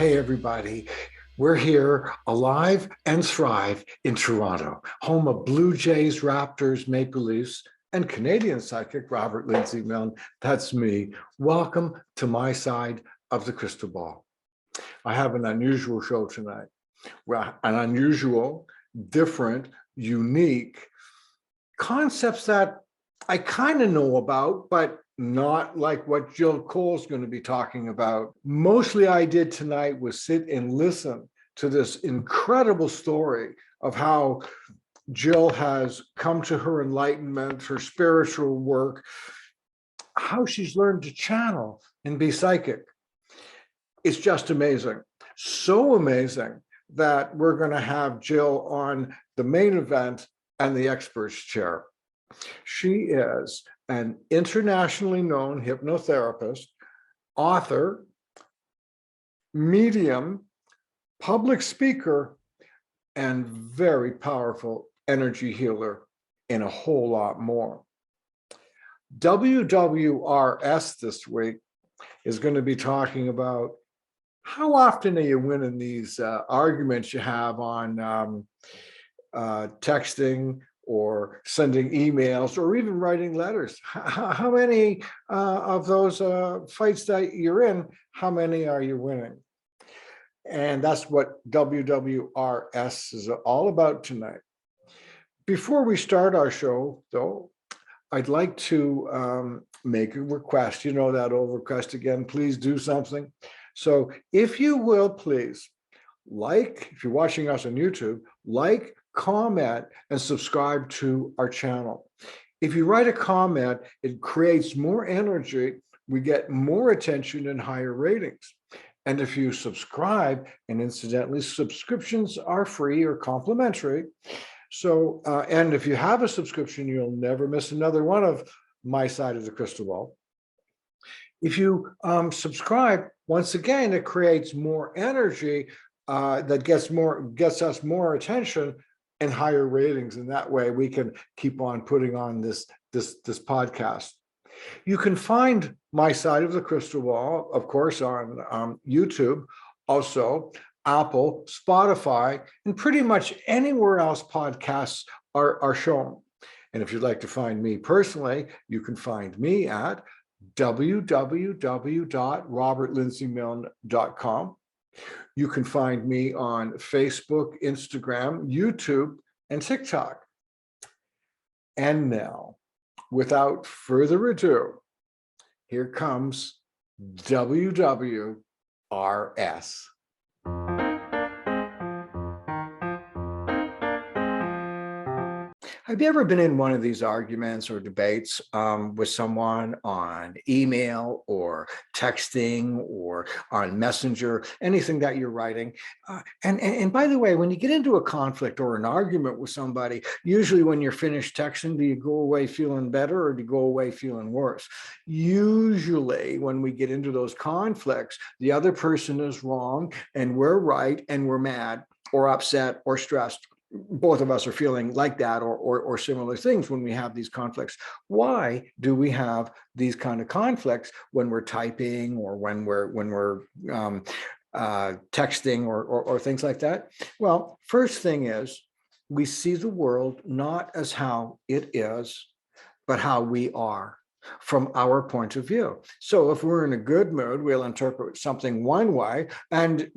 Hey, everybody. We're here alive and thrive in Toronto, home of Blue Jays, Raptors, Maple Leafs, and Canadian psychic Robert Lindsay Milne. That's me. Welcome to my side of the crystal ball. I have an unusual show tonight. Well, an unusual, different, unique concepts that I kind of know about, but not like what Jill Cole's going to be talking about. Mostly I did tonight was sit and listen to this incredible story of how Jill has come to her enlightenment, her spiritual work, how she's learned to channel and be psychic. It's just amazing. So amazing that we're going to have Jill on the main event and the experts chair. She is an internationally known hypnotherapist, author, medium, public speaker, and very powerful energy healer, and a whole lot more. WWRS this week is going to be talking about how often are you winning these arguments you have on texting or sending emails or even writing letters. How many of those fights that you're in, how many are you winning? And that's what WWRS is all about tonight. Before we start our show, though, I'd like to make a request. You know that old request again, please do something. So if you will, please, if you're watching us on YouTube, comment, and subscribe to our channel. If you write a comment, it creates more energy, we get more attention and higher ratings. And if you subscribe, and incidentally, subscriptions are free or complimentary. So, and if you have a subscription, you'll never miss another one of my side of the crystal ball. If you subscribe, once again, it creates more energy that gets us more attention and higher ratings, and that way we can keep on putting on this podcast. You can find my side of the crystal ball, of course, on YouTube, also Apple, Spotify, and pretty much anywhere else podcasts are shown. And if you'd like to find me personally, you can find me at www.robertlindsay.com. You can find me on Facebook, Instagram, YouTube, and TikTok. And now, without further ado, here comes WWRS. Have you ever been in one of these arguments or debates with someone on email or texting or on Messenger, anything that you're writing? And by the way, when you get into a conflict or an argument with somebody, usually when you're finished texting, do you go away feeling better or do you go away feeling worse? Usually when we get into those conflicts, the other person is wrong and we're right and we're mad or upset or stressed. Both of us are feeling like that or similar things when we have these conflicts. Why do we have these kind of conflicts when we're typing or when we're texting or things like that? Well, first thing is we see the world not as how it is, but how we are from our point of view. So if we're in a good mood, we'll interpret something one way, and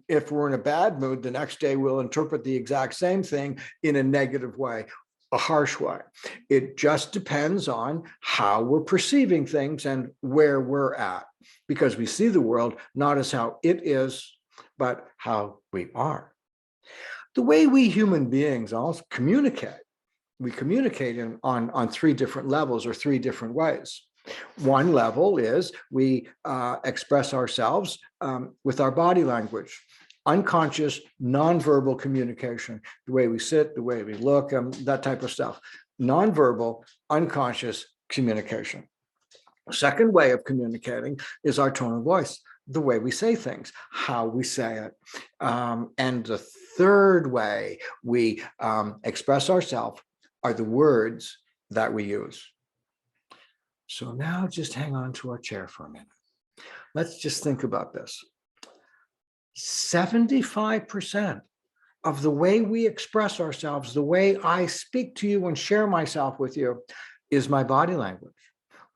if we're in a bad mood, the next day we'll interpret the exact same thing in a negative way, a harsh way. It just depends on how we're perceiving things and where we're at, because we see the world not as how it is, but how we are. The way we human beings also communicate, we communicate on three different levels or three different ways. One level is we express ourselves with our body language, unconscious, nonverbal communication, the way we sit, the way we look, that type of stuff. Nonverbal, unconscious communication. Second way of communicating is our tone of voice, the way we say things, how we say it. And the third way we express ourselves are the words that we use. So now just hang on to our chair for a minute. Let's just think about this. 75% of the way we express ourselves, the way I speak to you and share myself with you, is my body language.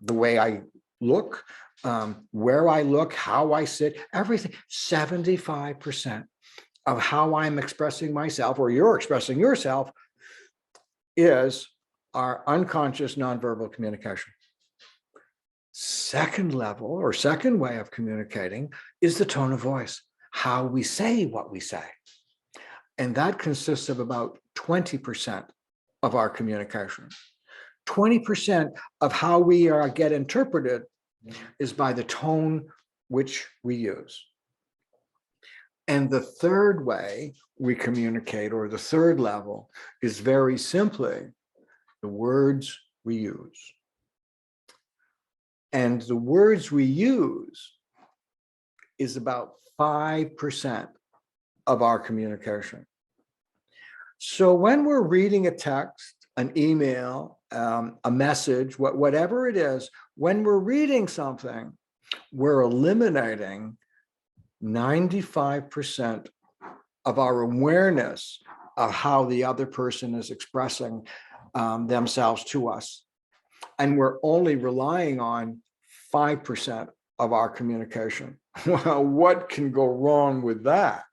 The way I look, where I look, how I sit, everything. 75% of how I'm expressing myself, or you're expressing yourself, is our unconscious nonverbal communication. Second level, or second way of communicating, is the tone of voice, how we say what we say. And that consists of about 20% of our communication. 20% of how we get interpreted is by the tone which we use. And the third way we communicate, or the third level, is very simply the words we use. And the words we use is about 5% of our communication. So when we're reading a text, an email, a message, whatever it is, when we're reading something, we're eliminating 95% of our awareness of how the other person is expressing themselves to us. And we're only relying on 5% of our communication. Well, what can go wrong with that?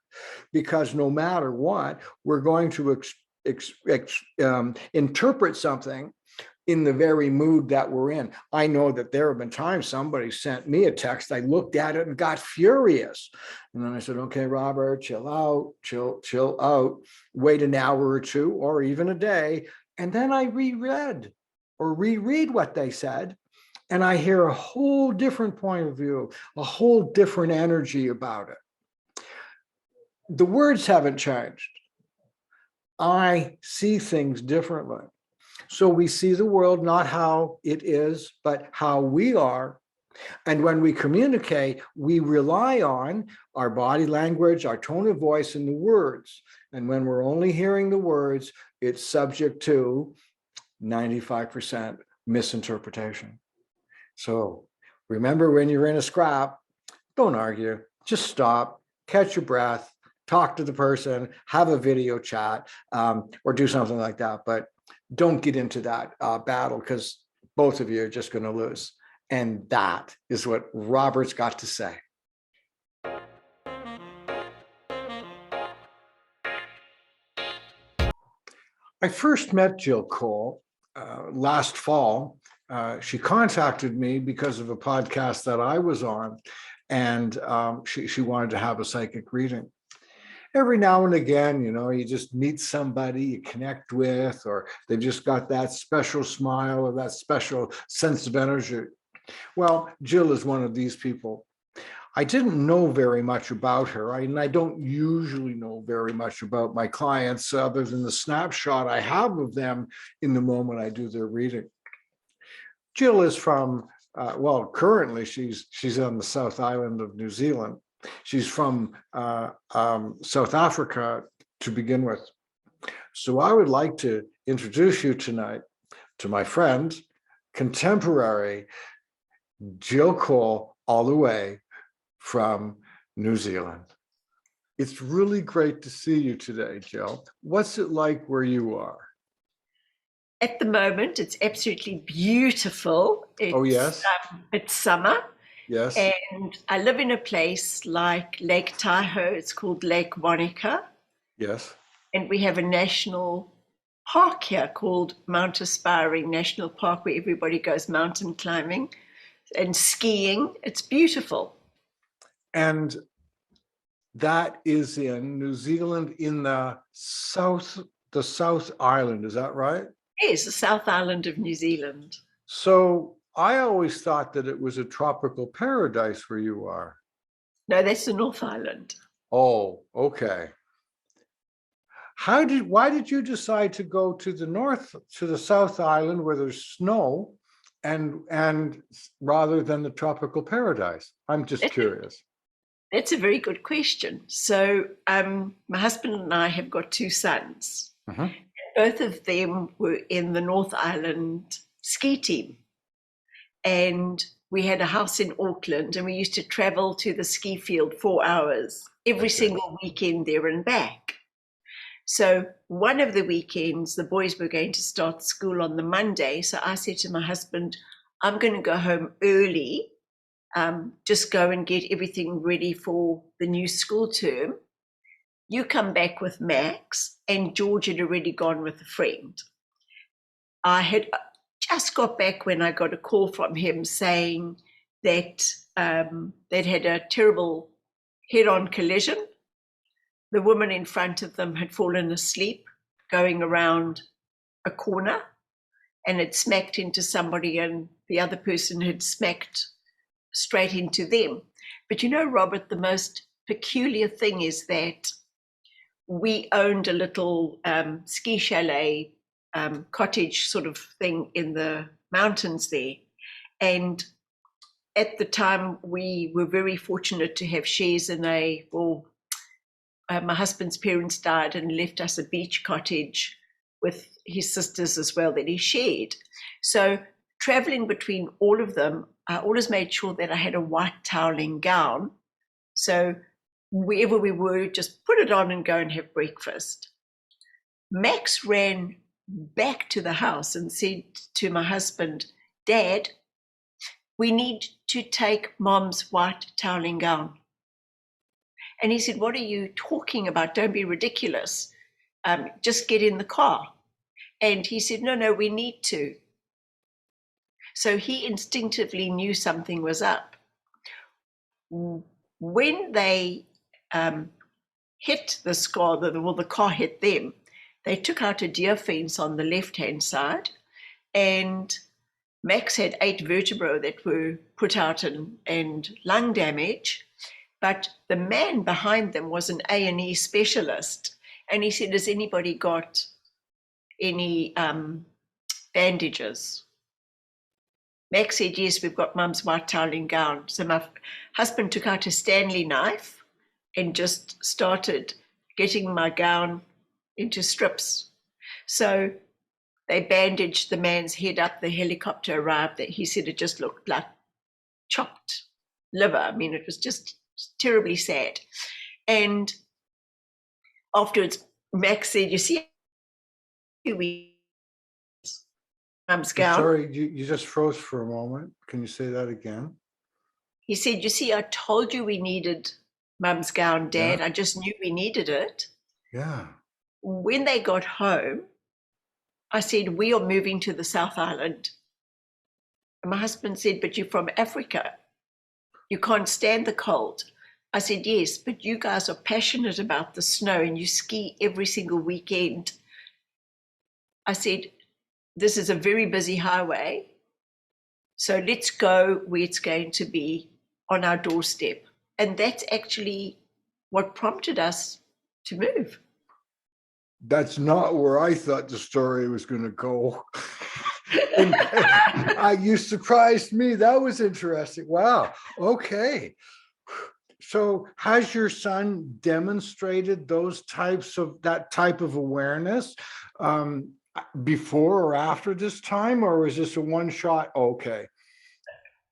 Because no matter what, we're going to interpret something in the very mood that we're in. I know that there have been times somebody sent me a text, I looked at it and got furious. And then I said, okay, Robert, chill out, chill out, wait an hour or two, or even a day. And then I reread what they said. And I hear a whole different point of view, a whole different energy about it. The words haven't changed. I see things differently. So we see the world not how it is, but how we are. And when we communicate, we rely on our body language, our tone of voice, and the words. And when we're only hearing the words, it's subject to 95% misinterpretation. So remember, when you're in a scrap, don't argue, just stop, catch your breath, talk to the person, have a video chat, or do something like that. But don't get into that battle, because both of you are just going to lose. And that is what Robert's got to say. I first met Jill Cole last fall. She contacted me because of a podcast that I was on, and she wanted to have a psychic reading. Every now and again, you just meet somebody you connect with, or they've just got that special smile or that special sense of energy. Well, Jill is one of these people. I didn't know very much about her, and I don't usually know very much about my clients other than the snapshot I have of them in the moment I do their reading. Jill is from, currently she's on the South Island of New Zealand. She's from South Africa to begin with. So I would like to introduce you tonight to my friend, contemporary Jill Cole, all the way from New Zealand. It's really great to see you today, Jill. What's it like where you are? At the moment, it's absolutely beautiful. Oh, yes. It's summer. Yes. And I live in a place like Lake Tahoe. It's called Lake Wanaka. Yes. And we have a national park here called Mount Aspiring National Park, where everybody goes mountain climbing and skiing. It's beautiful. And that is in New Zealand, in the South Island, is that right? Yes, the South Island of New Zealand. So I always thought that it was a tropical paradise where you are. No, that's the North Island. Oh, okay. Why did you decide to go to the South Island where there's snow, and rather than the tropical paradise? I'm just curious. That's a very good question. So my husband and I have got two sons. Uh-huh. Both of them were in the North Island ski team. and we had a house in Auckland, and we used to travel to the ski field 4 hours every single weekend there and back. So one of the weekends, the boys were going to start school on the Monday. So I said to my husband, I'm going to go home early, just go and get everything ready for the new school term. You come back with Max, and George had already gone with a friend. I had just got back when I got a call from him saying that they'd had a terrible head-on collision. The woman in front of them had fallen asleep going around a corner and had smacked into somebody, and the other person had smacked straight into them. But you know, Robert, the most peculiar thing is that we owned a little ski chalet cottage sort of thing in the mountains there. And at the time, we were very fortunate to have shares in my husband's parents died and left us a beach cottage with his sisters as well that he shared. So traveling between all of them, I always made sure that I had a white toweling gown. So wherever we were, just put it on and go and have breakfast. Max ran back to the house and said to my husband, Dad, we need to take Mom's white toweling gown. And he said, what are you talking about? Don't be ridiculous. Just get in the car. And he said, no, we need to. So he instinctively knew something was up. When they hit the car, the car hit them, they took out a deer fence on the left-hand side, and Max had 8 vertebrae that were put out and lung damage. But the man behind them was an A&E specialist. And he said, has anybody got any bandages? Max said, yes, we've got Mum's white toweling gown. So my husband took out a Stanley knife and just started getting my gown into strips. So they bandaged the man's head up. The helicopter arrived. He said it just looked like chopped liver. I mean, it was just terribly sad. And afterwards, Max said, you see, Mum's gown. Sorry, you just froze for a moment. Can you say that again? He said, you see, I told you we needed Mum's gown, Dad. Yeah. I just knew we needed it. Yeah. When they got home, I said, we are moving to the South Island. And my husband said, but you're from Africa. You can't stand the cold. I said, yes, but you guys are passionate about the snow and you ski every single weekend. I said, this is a very busy highway. So let's go where it's going to be on our doorstep. And that's actually what prompted us to move. That's not where I thought the story was going to go. You surprised me. That was interesting. Wow. Okay. So has your son demonstrated that type of awareness before or after this time, or was this a one shot? Okay.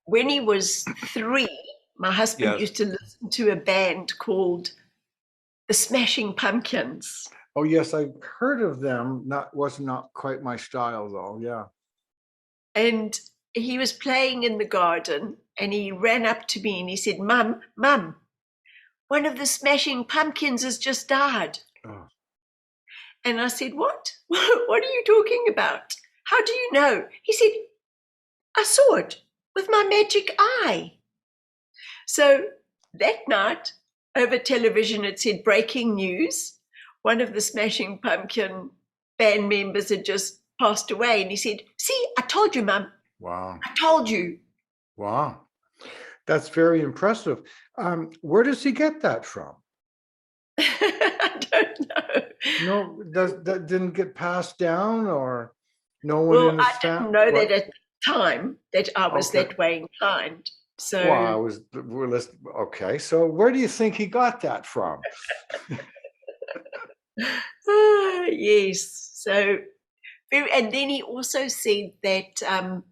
When he was 3, my husband used to listen to a band called the Smashing Pumpkins. Oh yes, I've heard of them. Was not quite my style though. Yeah. And he was playing in the garden and he ran up to me and he said, Mum, one of the Smashing Pumpkins has just died. Oh. And I said, what? What are you talking about? How do you know? He said, I saw it with my magic eye. So that night over television, it said breaking news. One of the Smashing Pumpkin band members had just passed away. And he said, see, I told you, Mum. Wow. I told you. Wow. That's very impressive. Where does he get that from? I don't know. No, that didn't get passed down, or no one in his I didn't know that at the time that I was that way inclined. So we're listening. Okay, so where do you think he got that from? yes. So, and then he also said that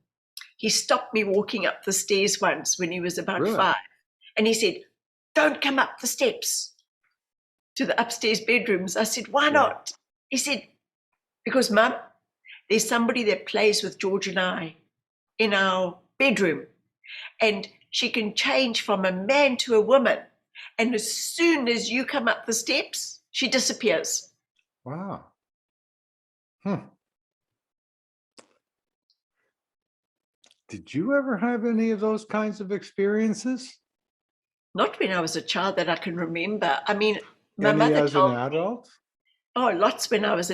he stopped me walking up the stairs once when he was about Really? 5. And he said, don't come up the steps to the upstairs bedrooms. I said, why not? He said, because, Mum, there's somebody that plays with George and I in our bedroom, and she can change from a man to a woman. And as soon as you come up the steps, she disappears. Wow. Did you ever have any of those kinds of experiences? Not when I was a child that I can remember. I mean, my Any mother as an told me, adult? lots when I was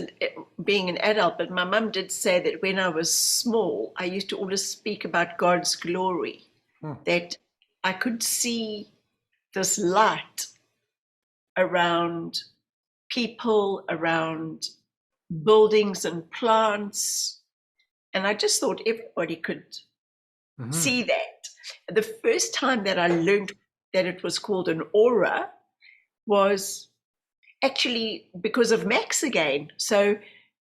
being an adult, but my mum did say that when I was small, I used to always speak about God's glory, that I could see this light around people, around buildings and plants. And I just thought everybody could see that. The first time that I learned that it was called an aura was actually because of Max again. So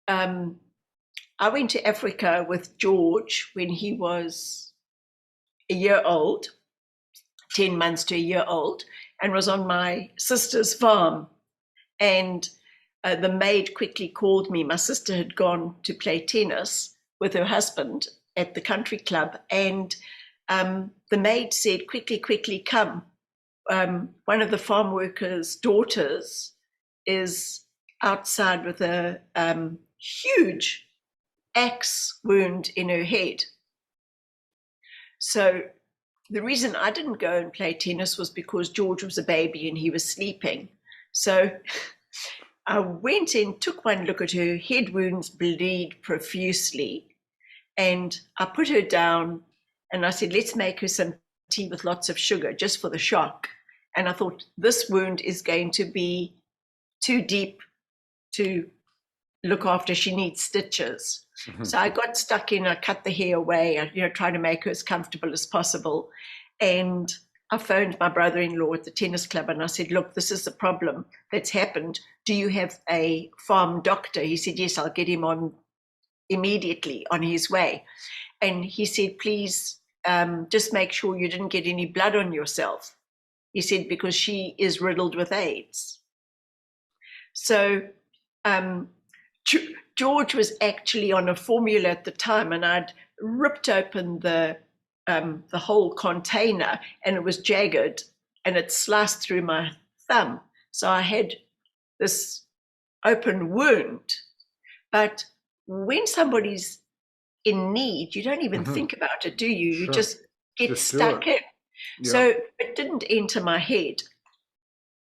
I went to Africa with George when he was a year old, 10 months to a year old, and was on my sister's farm. And the maid quickly called me. My sister had gone to play tennis with her husband at the country club. And the maid said, quickly, come. One of the farm workers' daughters is outside with a huge axe wound in her head. So the reason I didn't go and play tennis was because George was a baby and he was sleeping. So I went in, took one look at her, head wounds bleed profusely, and I put her down and I said, let's make her some tea with lots of sugar just for the shock. And I thought, this wound is going to be too deep to look after. She needs stitches. So I got stuck in, I cut the hair away, I tried to make her as comfortable as possible. And I phoned my brother-in-law at the tennis club and I said, look, this is the problem that's happened. Do you have a farm doctor? He said, yes, I'll get him on immediately on his way. And he said, please just make sure you didn't get any blood on yourself. He said, because she is riddled with AIDS. So George was actually on a formula at the time, and I'd ripped open the whole container, and it was jagged, and it sliced through my thumb. So I had this open wound. But when somebody's in need, you don't even think about it, do you? You just get stuck in. Yeah. So it didn't enter my head.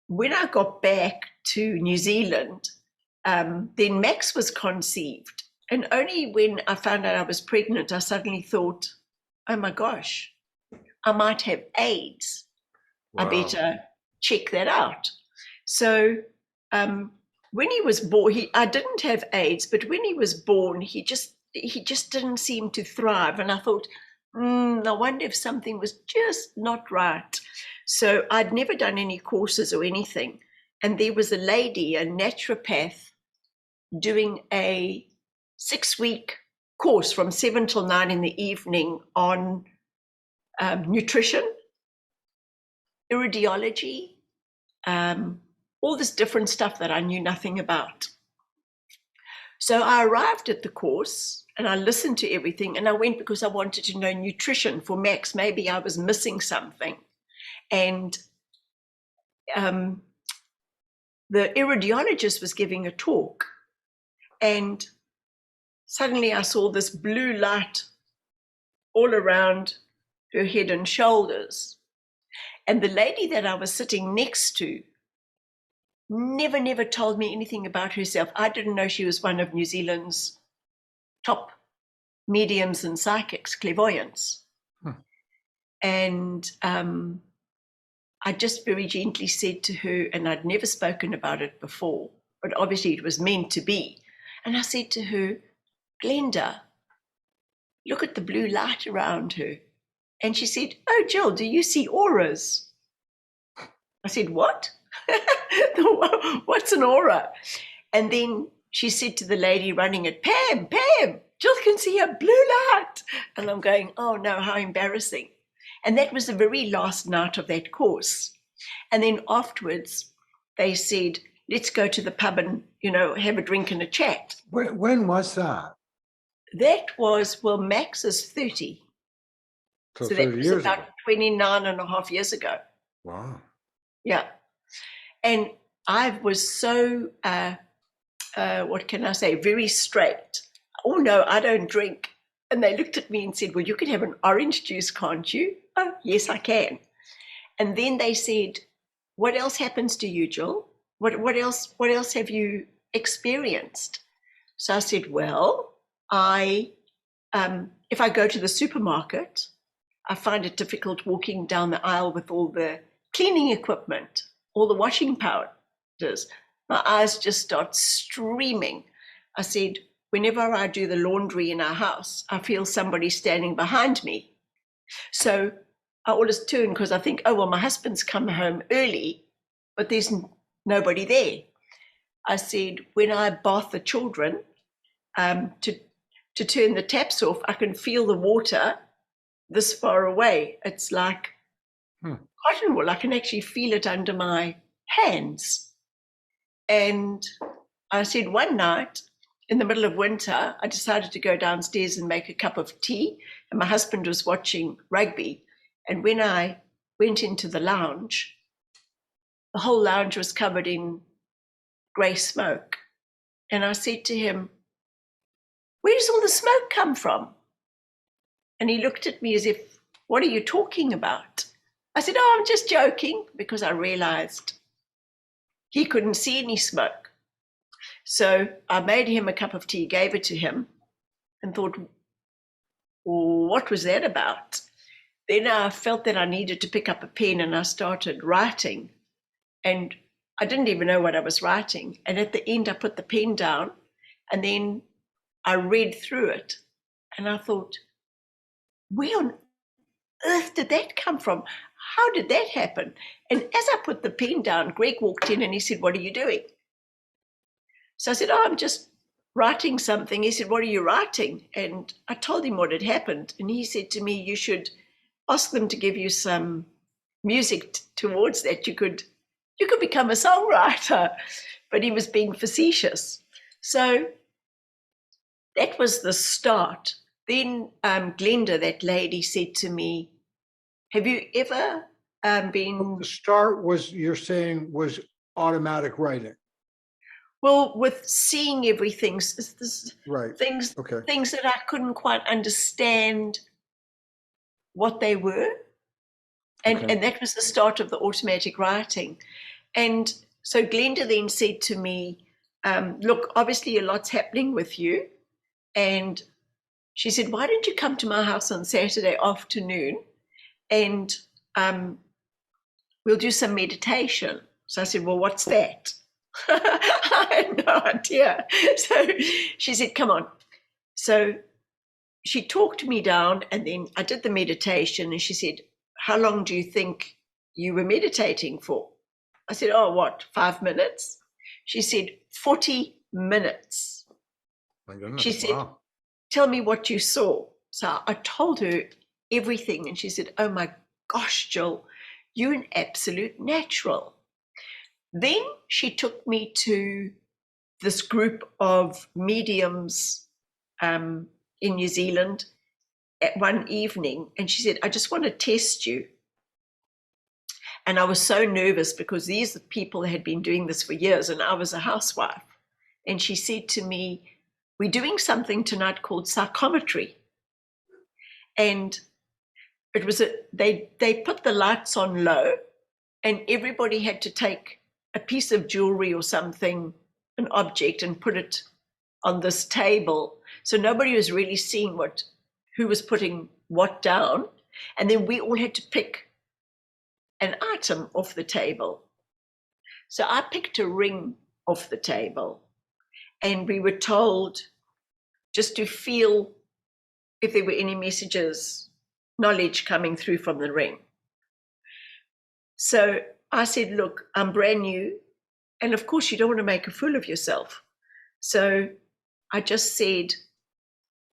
When I got back to New Zealand, then Max was conceived. And only when I found out I was pregnant, I suddenly thought, oh my gosh, I might have AIDS. Wow. I better check that out. So when he was born, I didn't have AIDS, but when he was born, he just didn't seem to thrive. And I thought, I wonder if something was just not right. So I'd never done any courses or anything. And there was a lady, a naturopath, doing a 6-week course from 7 till 9 in the evening on nutrition, iridiology, all this different stuff that I knew nothing about. So I arrived at the course and I listened to everything, and I went because I wanted to know nutrition for Max. Maybe I was missing something. And the iridiologist was giving a talk, and suddenly I saw this blue light all around her head and shoulders. And the lady that I was sitting next to never told me anything about herself. I didn't know she was one of New Zealand's top mediums and psychics, clairvoyants. And I just very gently said to her, and I'd never spoken about it before, but obviously it was meant to be. And I said to her, Glenda, look at the blue light around her. And she said, oh, Jill, do you see auras? I said, what? What's an aura? And then she said to the lady running it, Pam, Jill can see a blue light. And I'm going, oh no, how embarrassing. And that was the very last night of that course. And then afterwards, they said, let's go to the pub and, have a drink and a chat. When was that? That was, well, Max is 30. So that 30 was years about ago. 29 and a half years ago. Wow. Yeah. And I was so, what can I say, very straight. Oh, no, I don't drink. And they looked at me and said, well, you can have an orange juice, can't you? Oh, yes, I can. And then they said, what else happens to you, Jill? What else have you experienced? So I said, well, if I go to the supermarket, I find it difficult walking down the aisle with all the cleaning equipment, all the washing powders. My eyes just start streaming. I said, whenever I do the laundry in our house, I feel somebody standing behind me. So I always turn because I think, oh, well, my husband's come home early, but there's nobody there. I said, when I bath the children, to turn the taps off, I can feel the water this far away. It's like cotton wool. I can actually feel it under my hands. And I said one night in the middle of winter, I decided to go downstairs and make a cup of tea. And my husband was watching rugby. And when I went into the lounge, the whole lounge was covered in grey smoke. And I said to him, where does all the smoke come from? And he looked at me as if, what are you talking about? I said, oh, I'm just joking, because I realized he couldn't see any smoke. So I made him a cup of tea, gave it to him, and thought, what was that about? Then I felt that I needed to pick up a pen, and I started writing. And I didn't even know what I was writing. And at the end, I put the pen down, and then I read through it. And I thought, where on earth did that come from? How did that happen? And as I put the pen down, Greg walked in and he said, what are you doing? So I said, oh, I'm just writing something. He said, what are you writing? And I told him what had happened. And he said to me, you should ask them to give you some music towards that. You could become a songwriter. But he was being facetious. So that was the start. Then Glenda, that lady, said to me, have you ever been... The start was, you're saying, was automatic writing. Well, with seeing everything, Right. things Okay. things that I couldn't quite understand what they were. And that was the start of the automatic writing. And so Glenda then said to me, look, obviously a lot's happening with you. And she said, why don't you come to my house on Saturday afternoon and we'll do some meditation. So I said, well, what's that? I had no idea. So she said, come on. So she talked me down, and then I did the meditation, and she said, how long do you think you were meditating for? I said, oh, what, 5 minutes? She said, 40 minutes. My goodness. She said, wow. Tell me what you saw. So I told her everything, and she said, oh my gosh, Jill, you're an absolute natural. Then she took me to this group of mediums in New Zealand at one evening, and she said, I just want to test you. And I was so nervous because these people had been doing this for years, and I was a housewife. And she said to me, we're doing something tonight called psychometry. And it was they put the lights on low, and everybody had to take a piece of jewelry or something, an object, and put it on this table. So nobody was really seeing who was putting what down. And then we all had to pick an item off the table. So I picked a ring off the table, and we were told just to feel if there were any messages, knowledge coming through from the ring. So I said, look, I'm brand new. And of course, you don't want to make a fool of yourself. So I just said,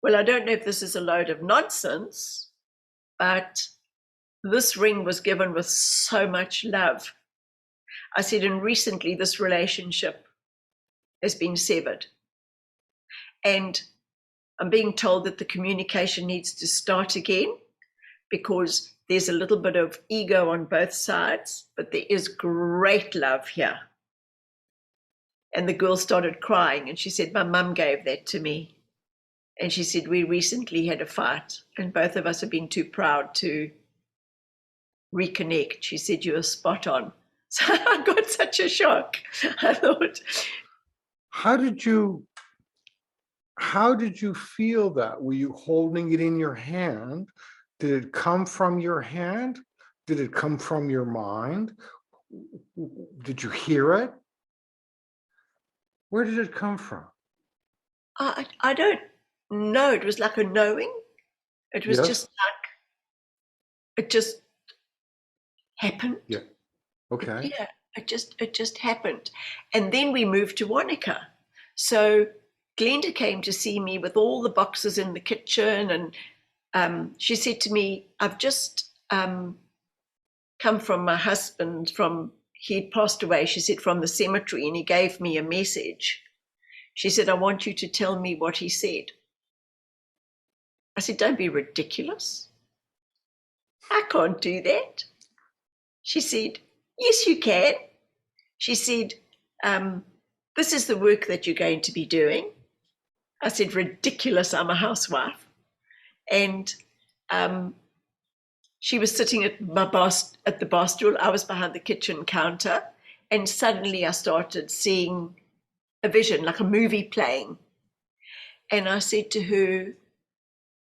well, I don't know if this is a load of nonsense, but this ring was given with so much love. I said, and recently this relationship has been severed. And I'm being told that the communication needs to start again because there's a little bit of ego on both sides, but there is great love here. And the girl started crying and she said, my mum gave that to me. And she said, we recently had a fight and both of us have been too proud to reconnect. She said, you were spot on. So I got such a shock. I thought, How did you feel that? Were you holding it in your hand? Did it come from your hand? Did it come from your mind? Did you hear it? Where did it come from? I don't know. It was like a knowing. It was Yes. just like, it just happened. Yeah. Okay. Yeah, it just happened. And then we moved to Wanaka. So Glenda came to see me with all the boxes in the kitchen, and she said to me, I've just come from my husband, he'd passed away, she said, from the cemetery, and he gave me a message. She said, I want you to tell me what he said. I said, don't be ridiculous. I can't do that. She said, yes, you can. She said, this is the work that you're going to be doing. I said, ridiculous, I'm a housewife. And she was sitting at the bar stool. I was behind the kitchen counter. And suddenly I started seeing a vision, like a movie playing. And I said to her,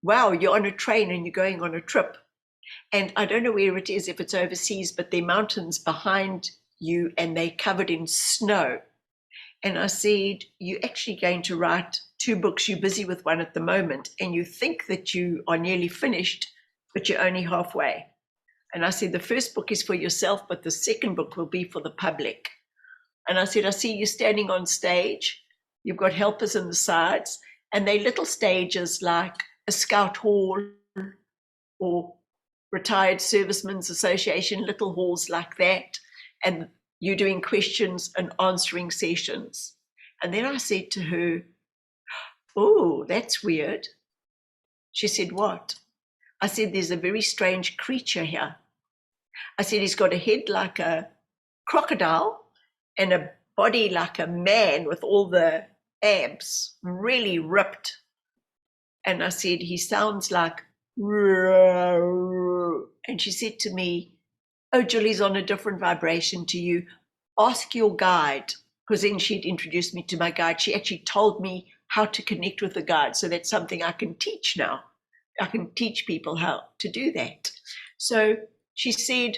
wow, you're on a train and you're going on a trip. And I don't know where it is, if it's overseas, but there are mountains behind you and they're covered in snow. And I said, you're actually going to write 2 books. You're busy with one at the moment. And you think that you are nearly finished, but you're only halfway. And I said, the first book is for yourself, but the second book will be for the public. And I said, I see you standing on stage. You've got helpers in the sides. And they're little stages like a scout hall or retired servicemen's association, little halls like that. And you're doing questions and answering sessions. And then I said to her, oh, that's weird. She said, what? I said, there's a very strange creature here. I said, he's got a head like a crocodile and a body like a man with all the abs, really ripped. And I said, he sounds like, and she said to me, oh, Julie's on a different vibration to you. Ask your guide. Because then she'd introduced me to my guide. She actually told me how to connect with the guide. So that's something I can teach now. I can teach people how to do that. So she said,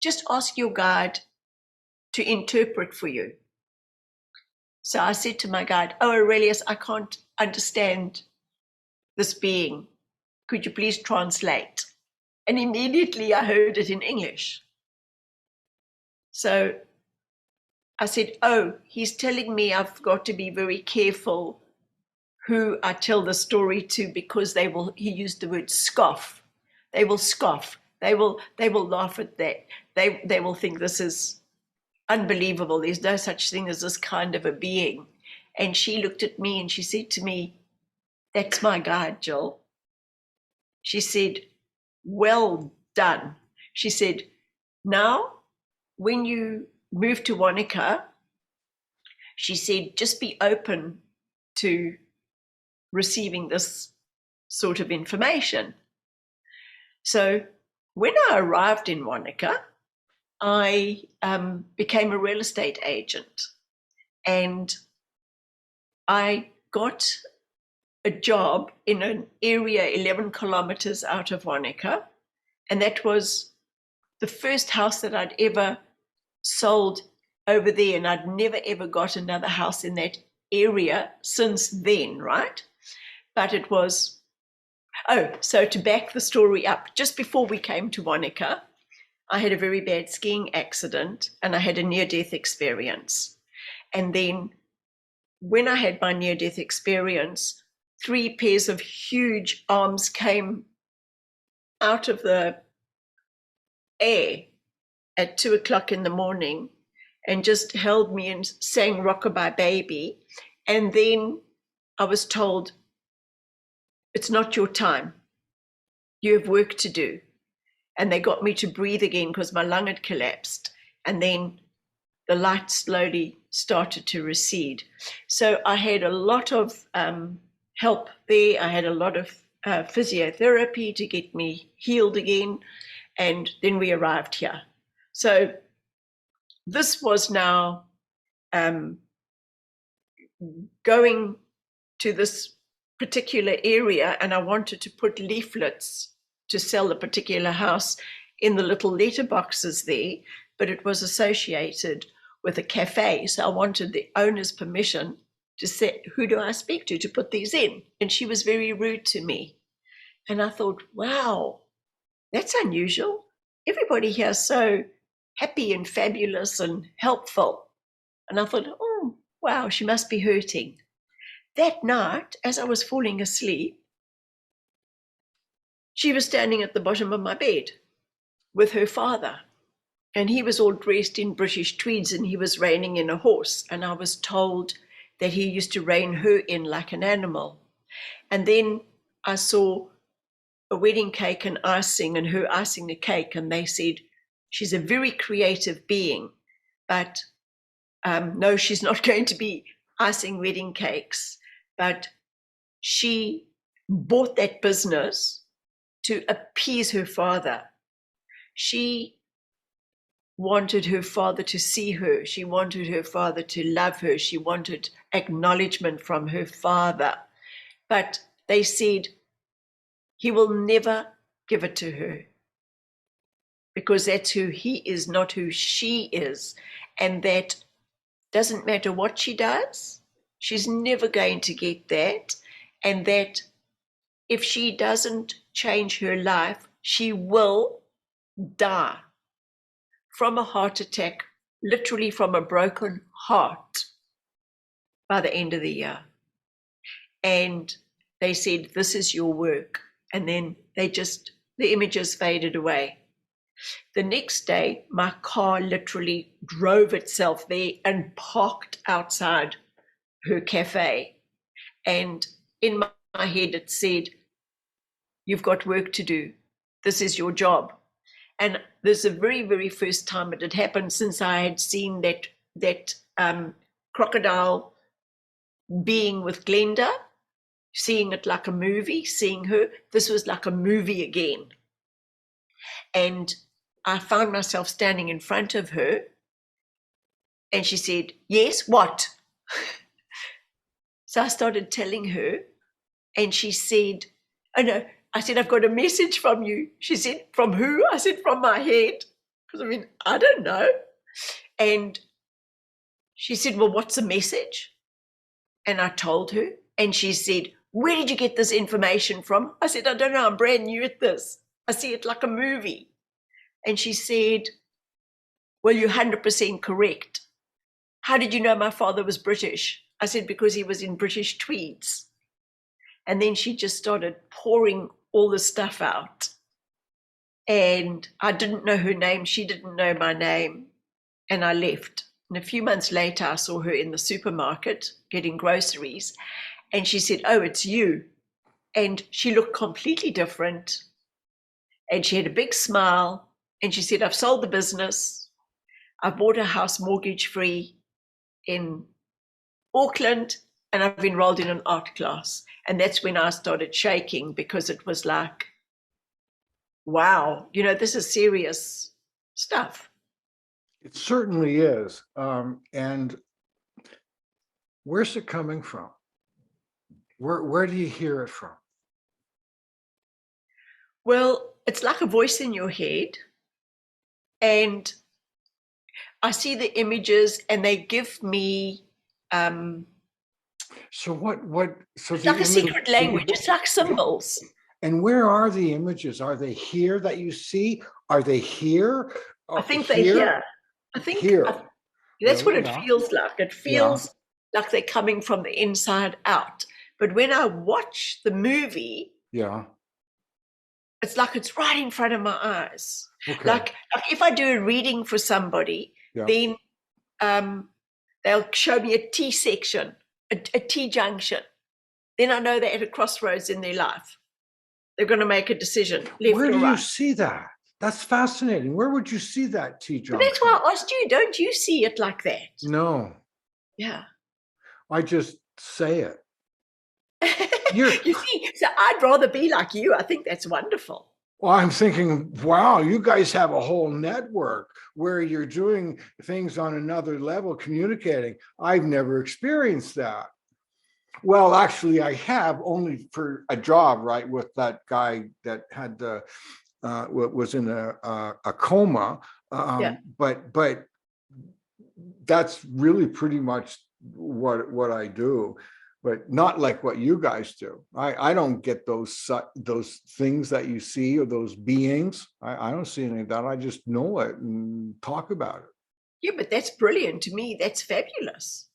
just ask your guide to interpret for you. So I said to my guide, oh, Aurelius, I can't understand this being. Could you please translate? And immediately I heard it in English. So I said, oh, he's telling me I've got to be very careful who I tell the story to because he used the word scoff. They will scoff. They will laugh at that. They will think this is unbelievable. There's no such thing as this kind of a being. And she looked at me and she said to me, that's my guide, Jill. She said, well done. She said, now, when you move to Wanaka, she said, just be open to receiving this sort of information. So when I arrived in Wanaka, I became a real estate agent, and I got a job in an area 11 kilometers out of Wanaka, and that was the first house that I'd ever sold over there, and I'd never ever got another house in that area since then, right? But it was, so to back the story up, just before we came to Wanaka, I had a very bad skiing accident and I had a near-death experience. And then when I had my near-death experience, 3 pairs of huge arms came out of the air at 2 o'clock in the morning and just held me and sang Rockabye Baby. And then I was told, it's not your time. You have work to do. And they got me to breathe again because my lung had collapsed. And then the light slowly started to recede. So I had a lot of help there. I had a lot of physiotherapy to get me healed again. And then we arrived here. So this was now going to this particular area, and I wanted to put leaflets to sell a particular house in the little letterboxes there, but it was associated with a cafe. So I wanted the owner's permission to say, who do I speak to put these in? And she was very rude to me. And I thought, wow, that's unusual. Everybody here is so happy and fabulous and helpful. And I thought, oh, wow, she must be hurting. That night, as I was falling asleep, she was standing at the bottom of my bed with her father. And he was all dressed in British tweeds and he was reining in a horse. And I was told that he used to rein her in like an animal. And then I saw a wedding cake and icing and her icing the cake. And they said, she's a very creative being, but no, she's not going to be icing wedding cakes. But she bought that business to appease her father. She wanted her father to see her. She wanted her father to love her. She wanted acknowledgement from her father. But they said, he will never give it to her because that's who he is, not who she is. And that doesn't matter what she does, she's never going to get that. And that if she doesn't change her life, she will die from a heart attack, literally from a broken heart by the end of the year. And they said, this is your work. And then the images faded away. The next day, my car literally drove itself there and parked outside her cafe. And in my head, it said, you've got work to do. This is your job. And this is the very, very first time it had happened since I had seen that crocodile being with Glenda, seeing it like a movie, seeing her. This was like a movie again. And I found myself standing in front of her and she said, yes, what? So I started telling her and she said, oh no, I said, I've got a message from you. She said, from who? I said, from my head. Because I don't know. And she said, well, what's the message? And I told her and she said, where did you get this information from? I said, I don't know. I'm brand new at this. I see it like a movie. And she said, well, you're 100% correct. How did you know my father was British? I said, because he was in British tweeds. And then she just started pouring all the stuff out. And I didn't know her name. She didn't know my name. And I left. And a few months later, I saw her in the supermarket getting groceries. And she said, oh, it's you. And she looked completely different. And she had a big smile. And she said, I've sold the business. I bought a house mortgage-free in Auckland. And I've enrolled in an art class. And that's when I started shaking because it was like, wow, this is serious stuff. It certainly is. And where's it coming from? Where do you hear it from? Well, it's like a voice in your head. And I see the images and they give me so what so it's like a secret language. It's like symbols. And where are the images? Are they here that you see? Are they here? I think they're here. I think here. That's what it feels like. It feels like they're coming from the inside out. But when I watch the movie, Yeah. it's like it's right in front of my eyes. Okay. Like if I do a reading for somebody, Yeah. then they'll show me a T section, a T junction. Then I know they're at a crossroads in their life. They're going to make a decision, left Where or do you right. see that? That's fascinating. Where would you see that, T. But Junction? that's why I asked you, don't you see it like that? No, Yeah. I just say it. You see, so I'd rather be like you. I think that's wonderful. Well, I'm thinking, wow, you guys have a whole network where you're doing things on another level, communicating. I've never experienced that. Well, actually, I have, only for a job, right, with that guy that had the was in a coma. Yeah. But that's really pretty much what I do, but not like what you guys do. I don't get those things that you see, or those beings. I don't see any of that. I just know it and talk about it. Yeah, but that's brilliant. To me, that's fabulous.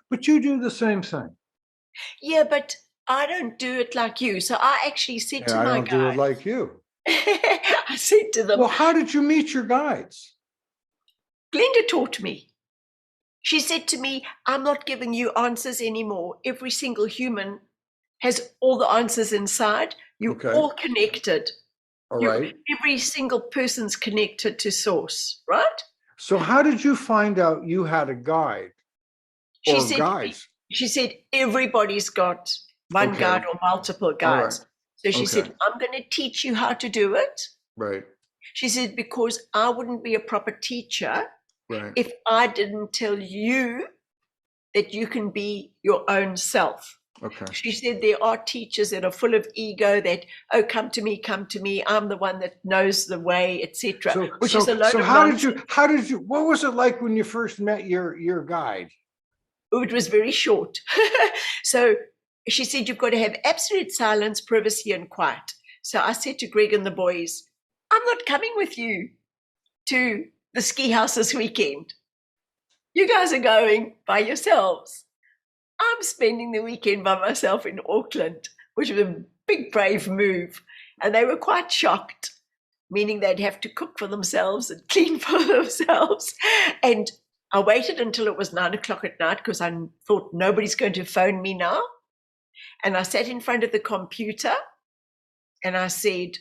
But you do the same thing. Yeah, but I don't do it like you. So I actually said to I my don't do it guys, like you. I said to them, Well, how did you meet your guides? Glenda taught me. She said to me, I'm not giving you answers anymore. Every single human has all the answers inside. You're Okay. all connected. All right. Every single person's connected to source, right? So how did you find out you had a guide She or said, guides? she said, everybody's got one Okay. guide or multiple guides. Right. So she Okay. said, I'm going to teach you how to do it. Right. She said, because I wouldn't be a proper teacher Right. if I didn't tell you that you can be your own self. Okay. She said there are teachers that are full of ego that, oh, come to me, I'm the one that knows the way, etc. Which is a load of nonsense. How did you, what was it like when you first met your guide? It was very short. So she said, you've got to have absolute silence, privacy, and quiet. So I said to Greg and the boys, I'm not coming with you to the ski house this weekend. You guys are going by yourselves. I'm spending the weekend by myself in Auckland, which was a big, brave move. And they were quite shocked, meaning they'd have to cook for themselves and clean for themselves. And I waited until it was 9 o'clock at night because I thought nobody's going to phone me now. And I sat in front of the computer and I said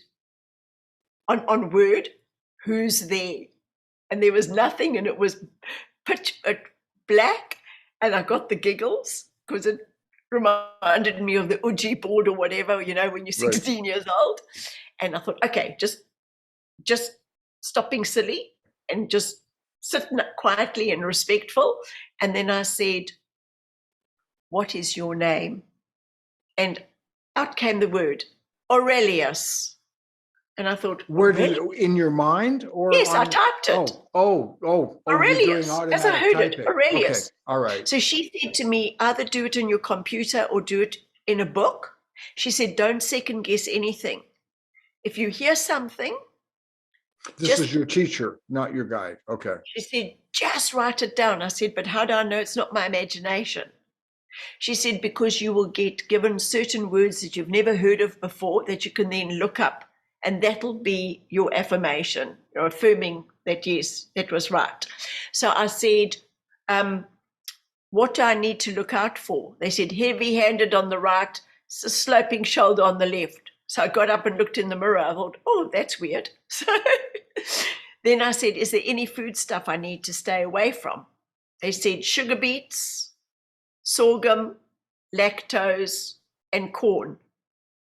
on Word, who's there? And there was nothing, and it was pitch black. And I got the giggles because it reminded me of the Uji board or whatever, when you're 16 years old. And I thought, okay, just stop being silly and just sit quietly and respectful. And then I said, what is your name? And out came the word, Aurelius. And I thought, where did it, in your mind, or yes, I typed it. Aurelius, as I heard it, Aurelius. Okay. All right. So she said to me, either do it in your computer or do it in a book. She said, don't second guess anything. If you hear something, this is your teacher, not your guide. Okay. She said, just write it down. I said, but how do I know it's not my imagination? She said, because you will get given certain words that you've never heard of before that you can then look up. And that'll be your affirmation, or affirming that, yes, that was right. So I said, what do I need to look out for? They said, heavy-handed on the right, sloping shoulder on the left. So I got up and looked in the mirror. I thought, oh, that's weird. So then I said, is there any food stuff I need to stay away from? They said sugar beets, sorghum, lactose, and corn.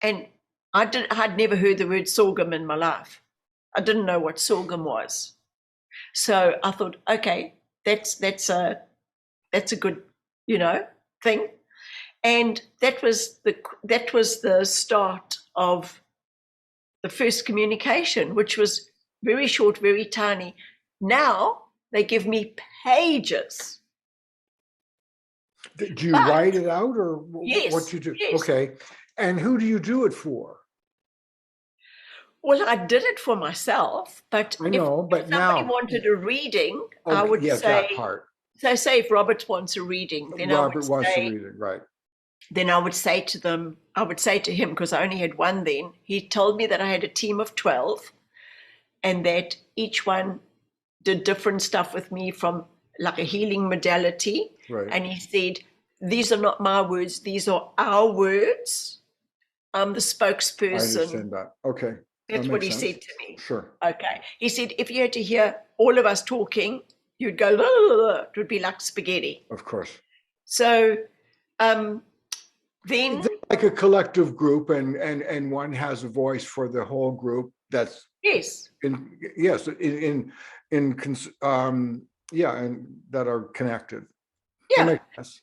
And I'd never heard the word sorghum in my life. I didn't know what sorghum was. So I thought, okay, that's a good, thing. And that was the start of the first communication, which was very short, very tiny. Now they give me pages. Do you write it out, or yes, what you do? Yes. Okay. And who do you do it for? Well, I did it for myself, but I know, if somebody wanted a reading, I would say, that part. So say if Robert wants a reading, then Robert wants a reading, right? then I would say to him, because I only had one then, he told me that I had a team of 12 and that each one did different stuff with me from like a healing modality. Right. And he said, these are not my words, these are our words. I'm the spokesperson. I understand that. Okay. That's That what he makes sense. said to me. Sure. Okay. He said, if you had to hear all of us talking, you'd go, it would be like spaghetti. Of course. So then, It's like a collective group, and one has a voice for the whole group. That's yes, and that are connected. That yeah. makes sense.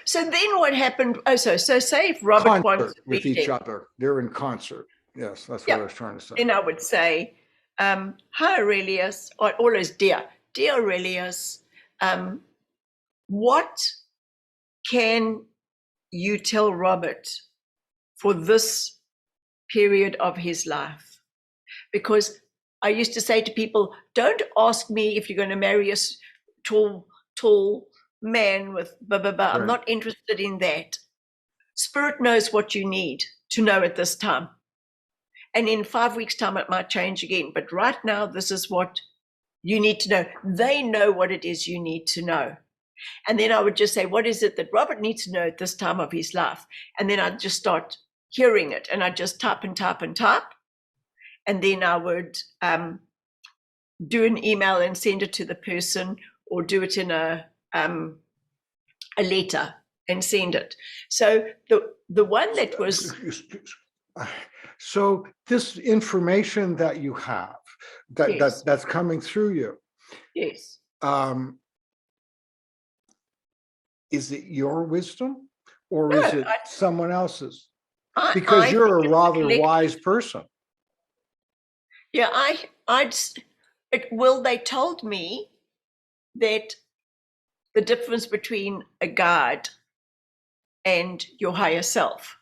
So then what happened? Oh, so say if Robert wants Concert a with each reading, other. They're in concert. Yes, that's Yeah. what I was trying to say. then I would say, hi Aurelius, or always dear Aurelius, what can you tell Robert for this period of his life? Because I used to say to people, don't ask me if you're going to marry a tall man with blah, blah, blah. I'm Right. not interested in that. Spirit knows what you need to know at this time. And in 5 weeks' time, it might change again. But right now, this is what you need to know. They know what it is you need to know. And then I would just say, what is it that Robert needs to know at this time of his life? And then I'd just start hearing it. And I'd just type and type and type. And then I would do an email and send it to the person, or do it in a letter and send it. So the one that was... So this information that you have, Yes. that's coming through you, Yes. is it your wisdom, or No, is it someone else's? I Because you're think a it's rather collective. wise person. Yeah, they told me that the difference between a guide and your higher self.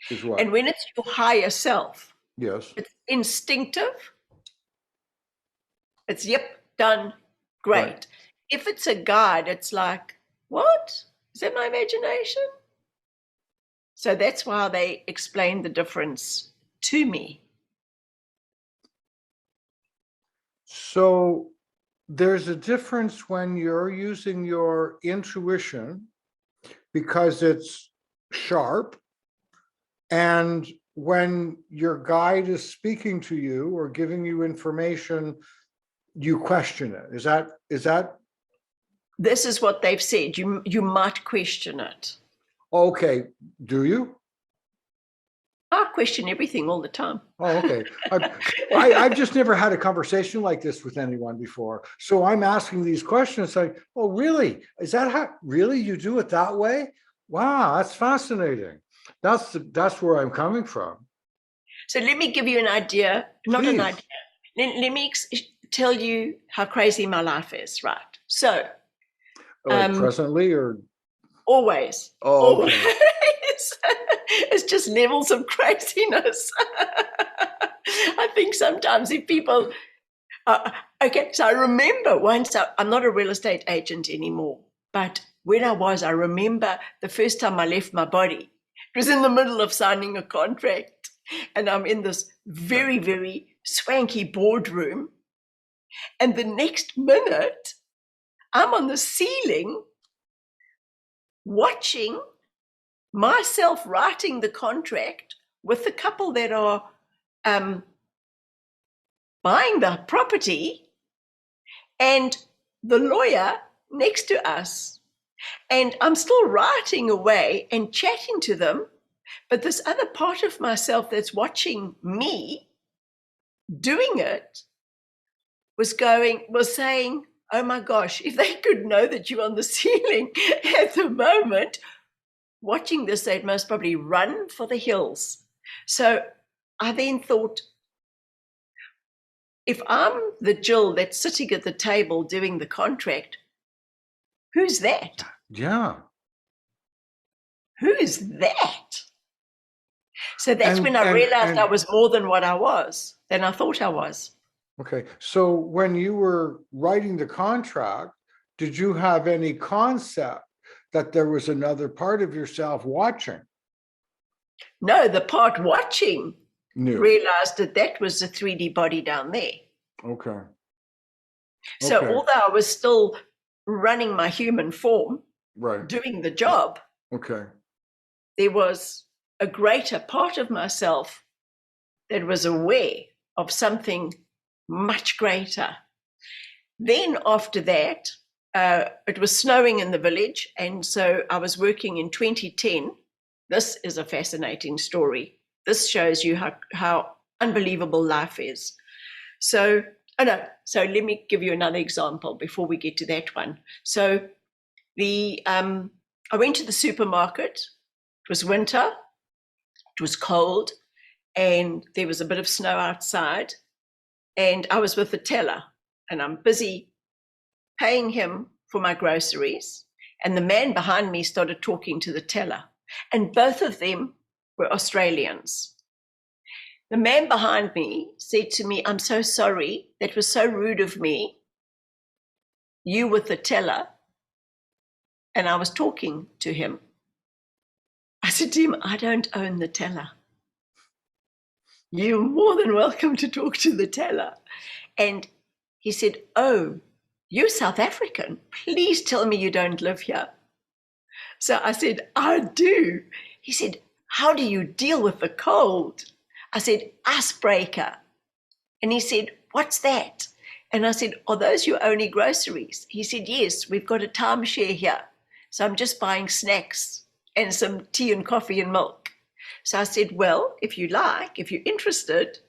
Is what? And when it's your higher self, Yes. it's instinctive. It's, yep, done, great. Right. If it's a guide, it's like, what? Is that my imagination? So that's why they explained the difference to me. So there's a difference when you're using your intuition because it's sharp, and when your guide is speaking to you or giving you information, you question it. Is that This is what they've said. You might question it. okay? Do you? I question everything all the time. Oh, okay. I've just never had a conversation like this with anyone before. So I'm asking these questions like, oh, really? Is that how really you do it that way? Wow, that's fascinating. That's where I'm coming from. So let me give you an idea, not Please. an idea. Let me tell you how crazy my life is, right? So Like presently or always. oh, okay. Always. It's just levels of craziness. I think sometimes if people okay, so I remember once, I'm not a real estate agent anymore, but when I remember the first time I left my body. It was in the middle of signing a contract, and I'm in this very, very swanky boardroom, and the next minute I'm on the ceiling watching myself writing the contract with the couple that are buying the property and the lawyer next to us. And I'm still writing away and chatting to them, but this other part of myself that's watching me doing it was saying, oh my gosh, if they could know that you're on the ceiling at the moment watching this, they'd most probably run for the hills. So I then thought, if I'm the Jill that's sitting at the table doing the contract, who's that? Yeah. Who is that? So that's when I realized I was more than what I was, than I thought I was. Okay. So when you were writing the contract, did you have any concept that there was another part of yourself watching. No, the part watching Knew. realized that that was a 3D body down there. Okay. So Okay. although I was still running my human form, Right. doing the job, Okay. there was a greater part of myself that was aware of something much greater. Then after that, it was snowing in the village, and so I was working in 2010. This is a fascinating story. This shows you how unbelievable life is. So let me give you another example before we get to that one. So I went to the supermarket. It was winter, it was cold, and there was a bit of snow outside, and I was with the teller, and I'm busy paying him for my groceries, and the man behind me started talking to the teller, and both of them were Australians. The man behind me said to me, "I'm so sorry, that was so rude of me. You with the teller," and I was talking to him. I said to him, "I don't own the teller. You're more than welcome to talk to the teller." And he said, "Oh, you're South African. Please tell me you don't live here." So I said, "I do." He said, "How do you deal with the cold?" I said, "Icebreaker." And he said, "What's that?" And I said, "Are those your only groceries?" He said, "Yes, we've got a timeshare here. So I'm just buying snacks and some tea and coffee and milk." So I said, "Well, if you like, if you're interested,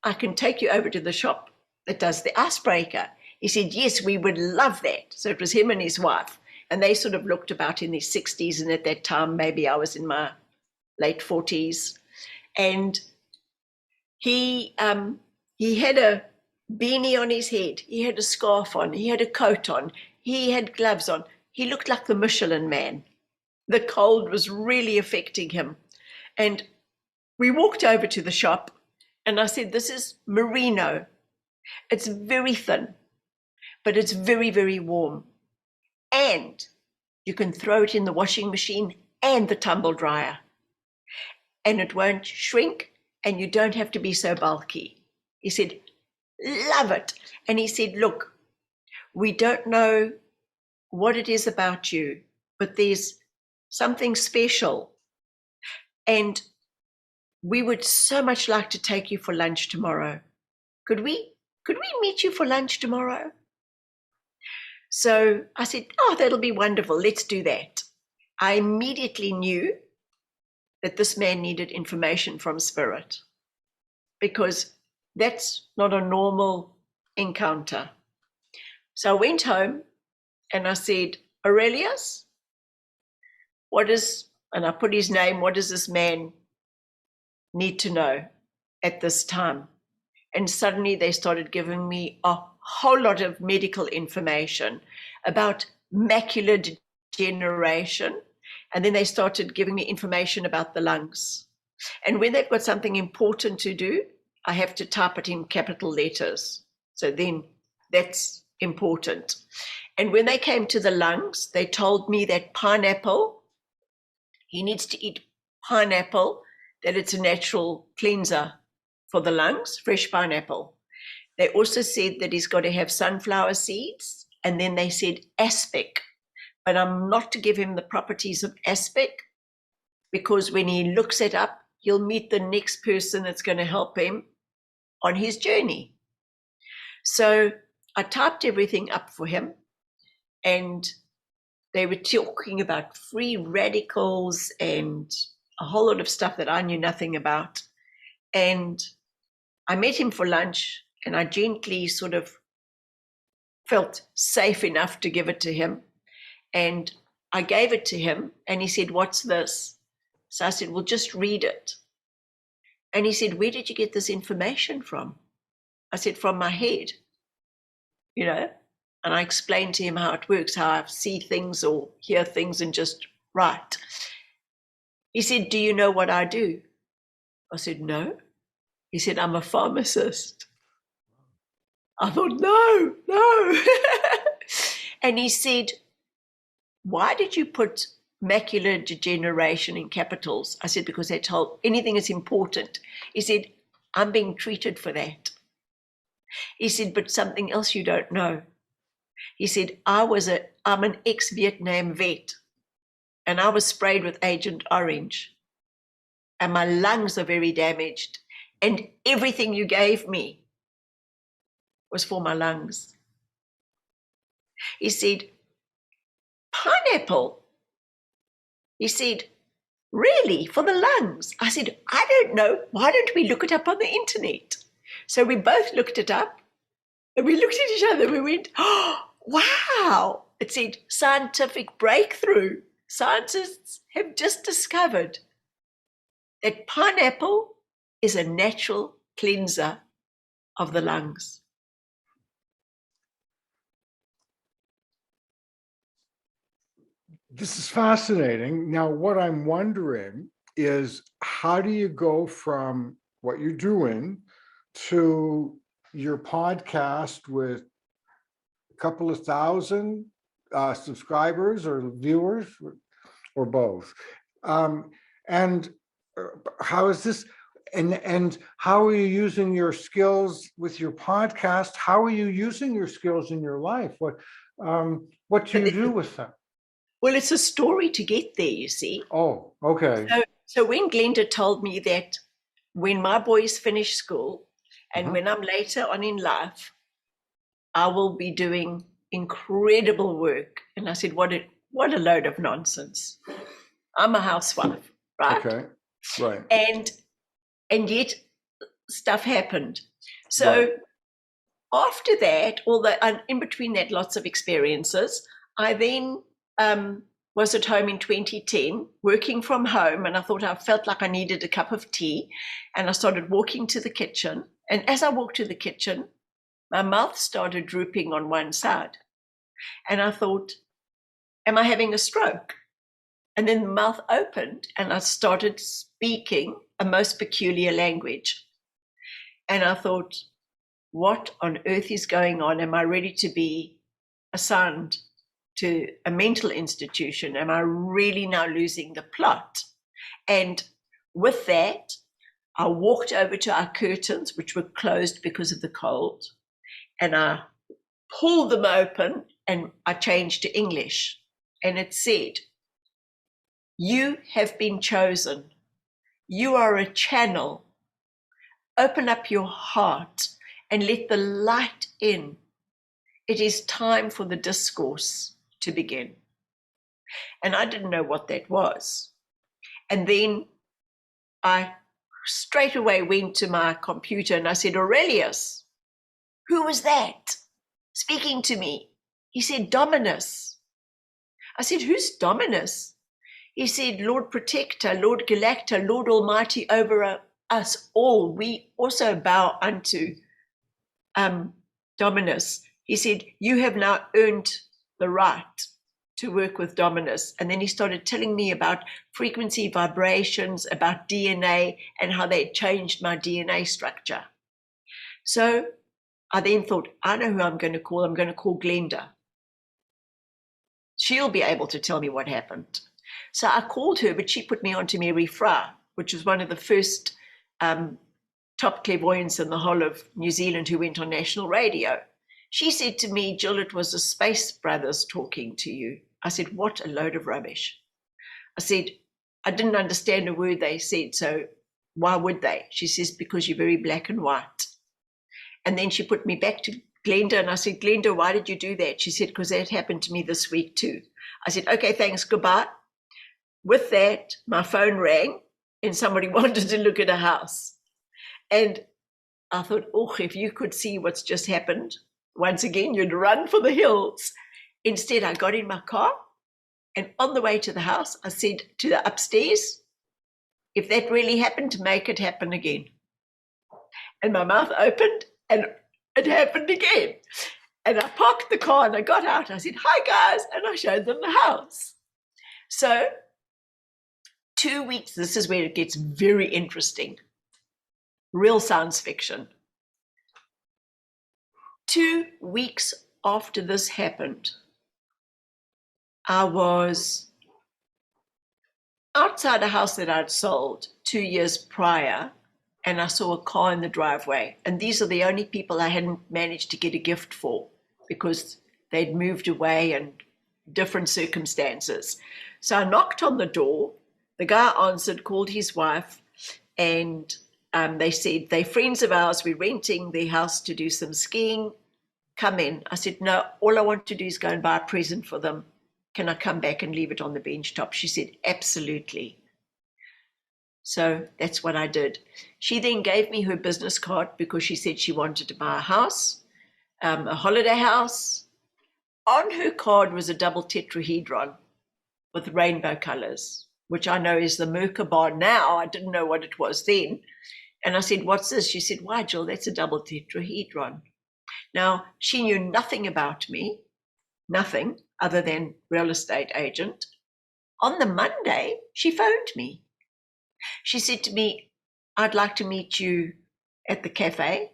I can take you over to the shop that does the icebreaker." He said, "Yes, we would love that." So it was him and his wife, and they sort of looked about in their 60s, and at that time, maybe I was in my late 40s. And he had a beanie on his head, he had a scarf on, he had a coat on, he had gloves on. He looked like the Michelin Man. The cold was really affecting him. And we walked over to the shop, and I said, "This is merino. It's very thin, but it's very, very warm. And you can throw it in the washing machine and the tumble dryer. And it won't shrink, and you don't have to be so bulky." He said, "Love it." And he said, "Look, we don't know what it is about you, but there's something special. And we would so much like to take you for lunch tomorrow. Could we meet you for lunch tomorrow?" So I said, "Oh, that'll be wonderful. Let's do that." I immediately knew that this man needed information from spirit, because that's not a normal encounter. So I went home and I said, "Aurelius, and I put his name, what does this man need to know at this time?" And suddenly they started giving me a whole lot of medical information about macular degeneration. And then they started giving me information about the lungs. And when they've got something important to do, I have to type it in capital letters. So then that's important. And when they came to the lungs, they told me that he needs to eat pineapple, that it's a natural cleanser for the lungs, fresh pineapple. They also said that he's got to have sunflower seeds, and then they said aspic, but I'm not to give him the properties of aspic, because when he looks it up, he'll meet the next person that's going to help him on his journey. So I typed everything up for him, and they were talking about free radicals and a whole lot of stuff that I knew nothing about. And I met him for lunch, and I gently sort of felt safe enough to give it to him. And I gave it to him, and he said, "What's this?" So I said, "Well, just read it." And he said, "Where did you get this information from?" I said, "From my head, And I explained to him how it works, how I see things or hear things and just write. He said, "Do you know what I do?" I said, "No." He said, "I'm a pharmacist." I thought, no. And he said, why did you put macular degeneration in capitals? I said, because they told anything is important. He said, I'm being treated for that. He said, but something else you don't know. He said, I'm an ex-Vietnam vet, and I was sprayed with Agent Orange, and my lungs are very damaged, and everything you gave me was for my lungs. He said, pineapple? He said, really, for the lungs? I said, I don't know. Why don't we look it up on the internet? So we both looked it up, and we looked at each other, and we went, oh, wow. It said, scientific breakthrough. Scientists have just discovered that pineapple is a natural cleanser of the lungs. This is fascinating. Now, what I'm wondering is, how do you go from what you're doing to your podcast with a couple of thousand subscribers or viewers, or both? And how is this? And how are you using your skills with your podcast? How are you using your skills in your life? What do you do with them? Well, it's a story to get there, you see. Oh, okay. So when Glenda told me that when my boys finish school and when I'm later on in life, I will be doing incredible work. And I said, what a load of nonsense. I'm a housewife, right? Okay, right. And yet stuff happened. So after that, although in between that, lots of experiences, I then was at home in 2010, working from home, and I felt like I needed a cup of tea, and I started walking to the kitchen. And as I walked to the kitchen, my mouth started drooping on one side. And I thought, am I having a stroke? And then the mouth opened, and I started speaking a most peculiar language. And I thought, what on earth is going on? Am I ready to be assigned to a mental institution? Am I really now losing the plot? And with that, I walked over to our curtains, which were closed because of the cold, and I pulled them open and I changed to English. And it said, you have been chosen. You are a channel. Open up your heart and let the light in. It is time for the discourse to begin. And I didn't know what that was. And then I straight away went to my computer and I said, Aurelius, who was that speaking to me? He said, Dominus. I said, who's Dominus? He said, Lord Protector, Lord Galactor, Lord Almighty over us all. We also bow unto Dominus. He said, you have now earned the right to work with Dominus. And then he started telling me about frequency vibrations, about DNA, and how they changed my DNA structure. So I then thought, I know who I'm going to call. I'm going to call Glenda. She'll be able to tell me what happened. So I called her, but she put me on to Mary Fry, which was one of the first top clairvoyants in the whole of New Zealand who went on national radio. She said to me, Jill, it was the Space Brothers talking to you. I said, what a load of rubbish. I said, I didn't understand a word they said, so why would they? She says, because you're very black and white. And then she put me back to Glenda, and I said, Glenda, why did you do that? She said, because that happened to me this week too. I said, okay, thanks, goodbye. With that, my phone rang, and somebody wanted to look at a house. And I thought, oh, if you could see what's just happened, once again, you'd run for the hills. Instead, I got in my car, and on the way to the house, I said to the upstairs, if that really happened, to make it happen again. And my mouth opened, and it happened again. And I parked the car, and I got out. I said, hi, guys, and I showed them the house. So 2 weeks, this is where it gets very interesting. Real science fiction. 2 weeks after this happened, I was outside a house that I'd sold 2 years prior, and I saw a car in the driveway. And these are the only people I hadn't managed to get a gift for because they'd moved away and different circumstances. So I knocked on the door. The guy answered, called his wife, and they said, they're friends of ours. We're renting their house to do some skiing. Come in. I said, no, all I want to do is go and buy a present for them. Can I come back and leave it on the bench top? She said, absolutely. So that's what I did. She then gave me her business card because she said she wanted to buy a house, a holiday house. On her card was a double tetrahedron with rainbow colors, which I know is the Merkaba now. I didn't know what it was then. And I said, what's this? She said, why, Jill, that's a double tetrahedron. Now, she knew nothing about me, nothing other than real estate agent. On the Monday, she phoned me. She said to me, I'd like to meet you at the cafe,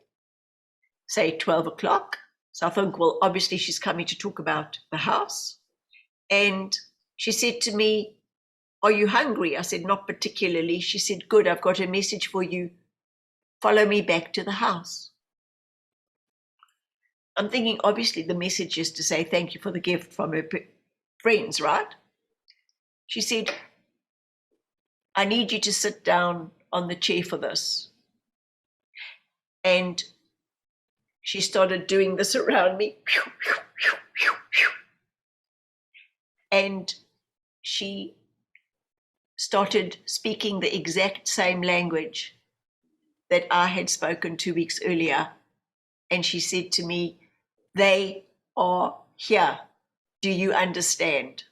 say 12 o'clock. So I think, well, obviously she's coming to talk about the house. And she said to me, are you hungry? I said, not particularly. She said, good, I've got a message for you. Follow me back to the house. I'm thinking, obviously, the message is to say thank you for the gift from her friends, right? She said, I need you to sit down on the chair for this. And she started doing this around me. And she started speaking the exact same language that I had spoken 2 weeks earlier. And she said to me, they are here. Do you understand?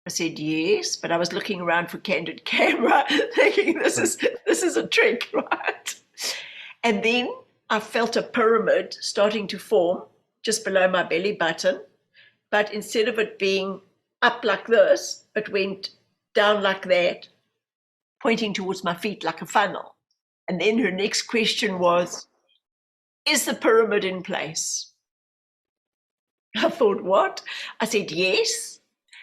I said, yes, but I was looking around for candid camera, thinking this is a trick, right? And then I felt a pyramid starting to form just below my belly button. But instead of it being up like this, it went down like that, pointing towards my feet like a funnel. And then her next question was, is the pyramid in place? I thought, what? I said, yes.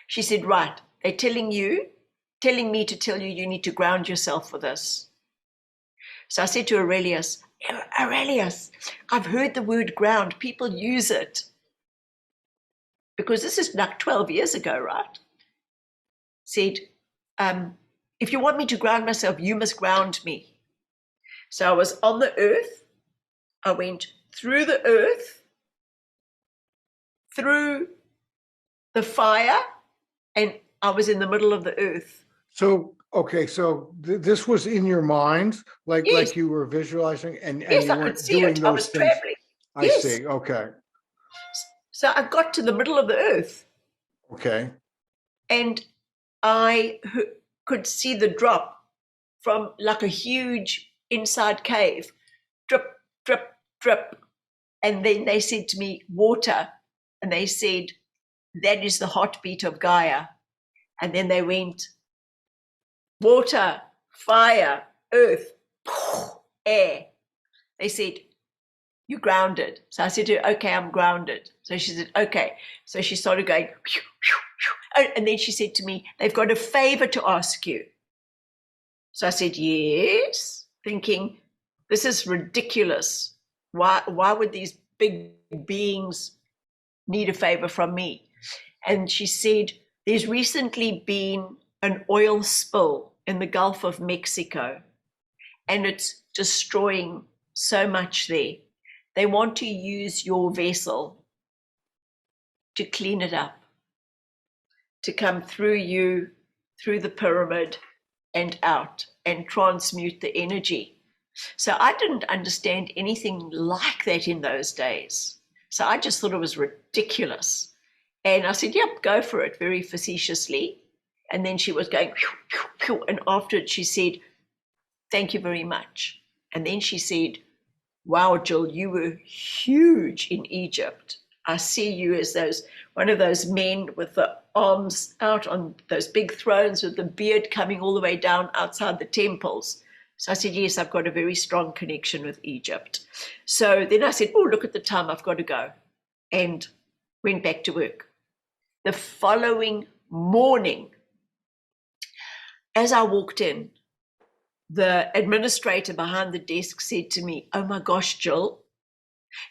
She said, right, they're telling me to tell you you need to ground yourself for this. So I said to Aurelius, I've heard the word ground. People use it. Because this is like 12 years ago, right? Said, if you want me to ground myself, you must ground me. So I was on the earth. I went through the earth, through the fire, and I was in the middle of the earth. So, okay, so this was in your mind, like Yes. like you were visualizing and Yes, you I weren't could see doing it. I those was things. traveling. I Yes. see. Okay. So I got to the middle of the earth. Okay. And I could see the drop from like a huge inside cave. Drip, drip, drip. And then they said to me, water. And they said, that is the heartbeat of Gaia. And then they went, water, fire, earth, air. They said, you're grounded. So I said to her, okay, I'm grounded. So she said, okay. So she started going, and then she said to me, they've got a favor to ask you. So I said, yes, thinking, this is ridiculous. Why would these big beings need a favor from me? And she said, there's recently been an oil spill in the Gulf of Mexico, and it's destroying so much there. They want to use your vessel to clean it up, to come through you, through the pyramid and out and transmute the energy. So I didn't understand anything like that in those days. So I just thought it was ridiculous. And I said, yep, go for it, very facetiously. And then she was going, and after it, she said, thank you very much. And then she said, wow, Jill, you were huge in Egypt. I see you as one of those men with the arms out on those big thrones with the beard coming all the way down outside the temples. So I said, yes, I've got a very strong connection with Egypt. So then I said, oh, look at the time, I've got to go. And went back to work. The following morning, as I walked in, the administrator behind the desk said to me, "Oh my gosh, Jill,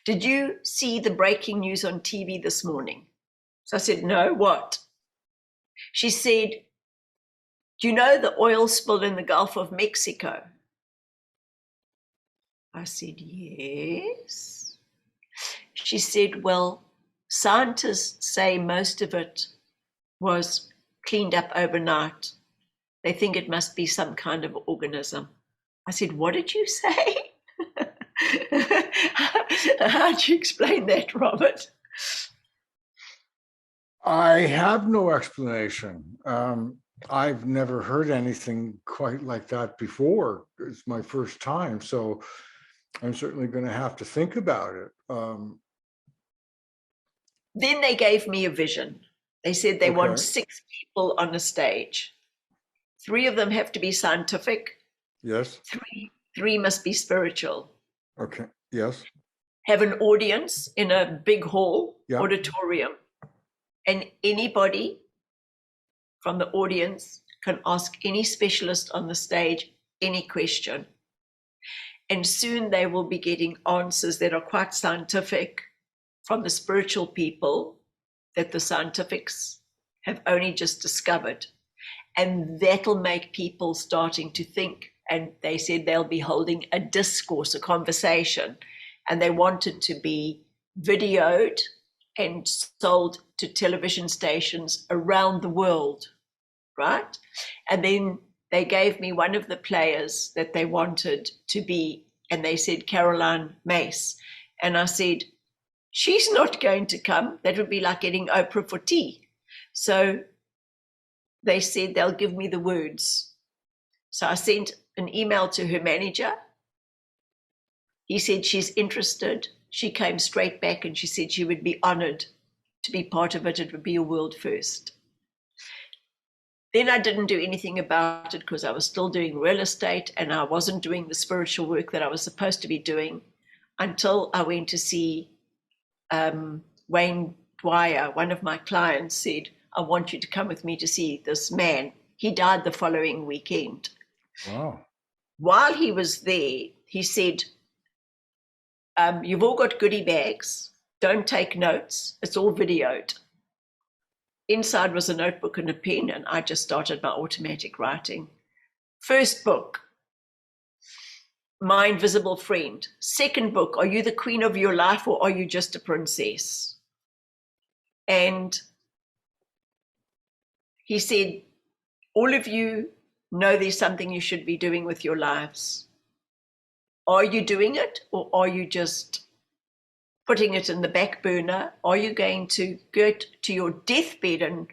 did you see the breaking news on TV this morning?" So I said, "No, what?" She said, "Do you know the oil spill in the Gulf of Mexico?" I said, "Yes." She said, "Well, scientists say most of it was cleaned up overnight. They think it must be some kind of organism." I said, "What did you say?" How'd you explain that, Robert? I have no explanation. I've never heard anything quite like that before. It's my first time, so I'm certainly going to have to think about it. Then they gave me a vision. They said they want Okay. 6 people on a stage. 3 of them have to be scientific. Yes. Three must be spiritual. Okay. Yes. Have an audience in a big hall, Yeah. auditorium, and anybody from the audience can ask any specialist on the stage any question. And soon they will be getting answers that are quite scientific from the spiritual people that the scientifics have only just discovered. And that'll make people starting to think. And they said they'll be holding a discourse, a conversation, and they want it to be videoed and sold to television stations around the world, right? And then they gave me one of the players that they wanted to be, and they said Caroline Mace. And I said, "She's not going to come. That would be like getting Oprah for tea." So they said they'll give me the words. So I sent an email to her manager. He said she's interested. She came straight back and she said she would be honored to be part of it. It would be a world first. Then I didn't do anything about it because I was still doing real estate and I wasn't doing the spiritual work that I was supposed to be doing until I went to see Wayne Dwyer. One of my clients said, "I want you to come with me to see this man." He died the following weekend. Wow. While he was there, he said, "You've all got goodie bags. Don't take notes. It's all videoed." Inside was a notebook and a pen, and I just started my automatic writing. First book, My Invisible Friend. Second book, Are You the Queen of Your Life or Are You Just a Princess? And he said, all of you know there's something you should be doing with your lives. Are you doing it or are you just putting it in the back burner? Are you going to get to your deathbed and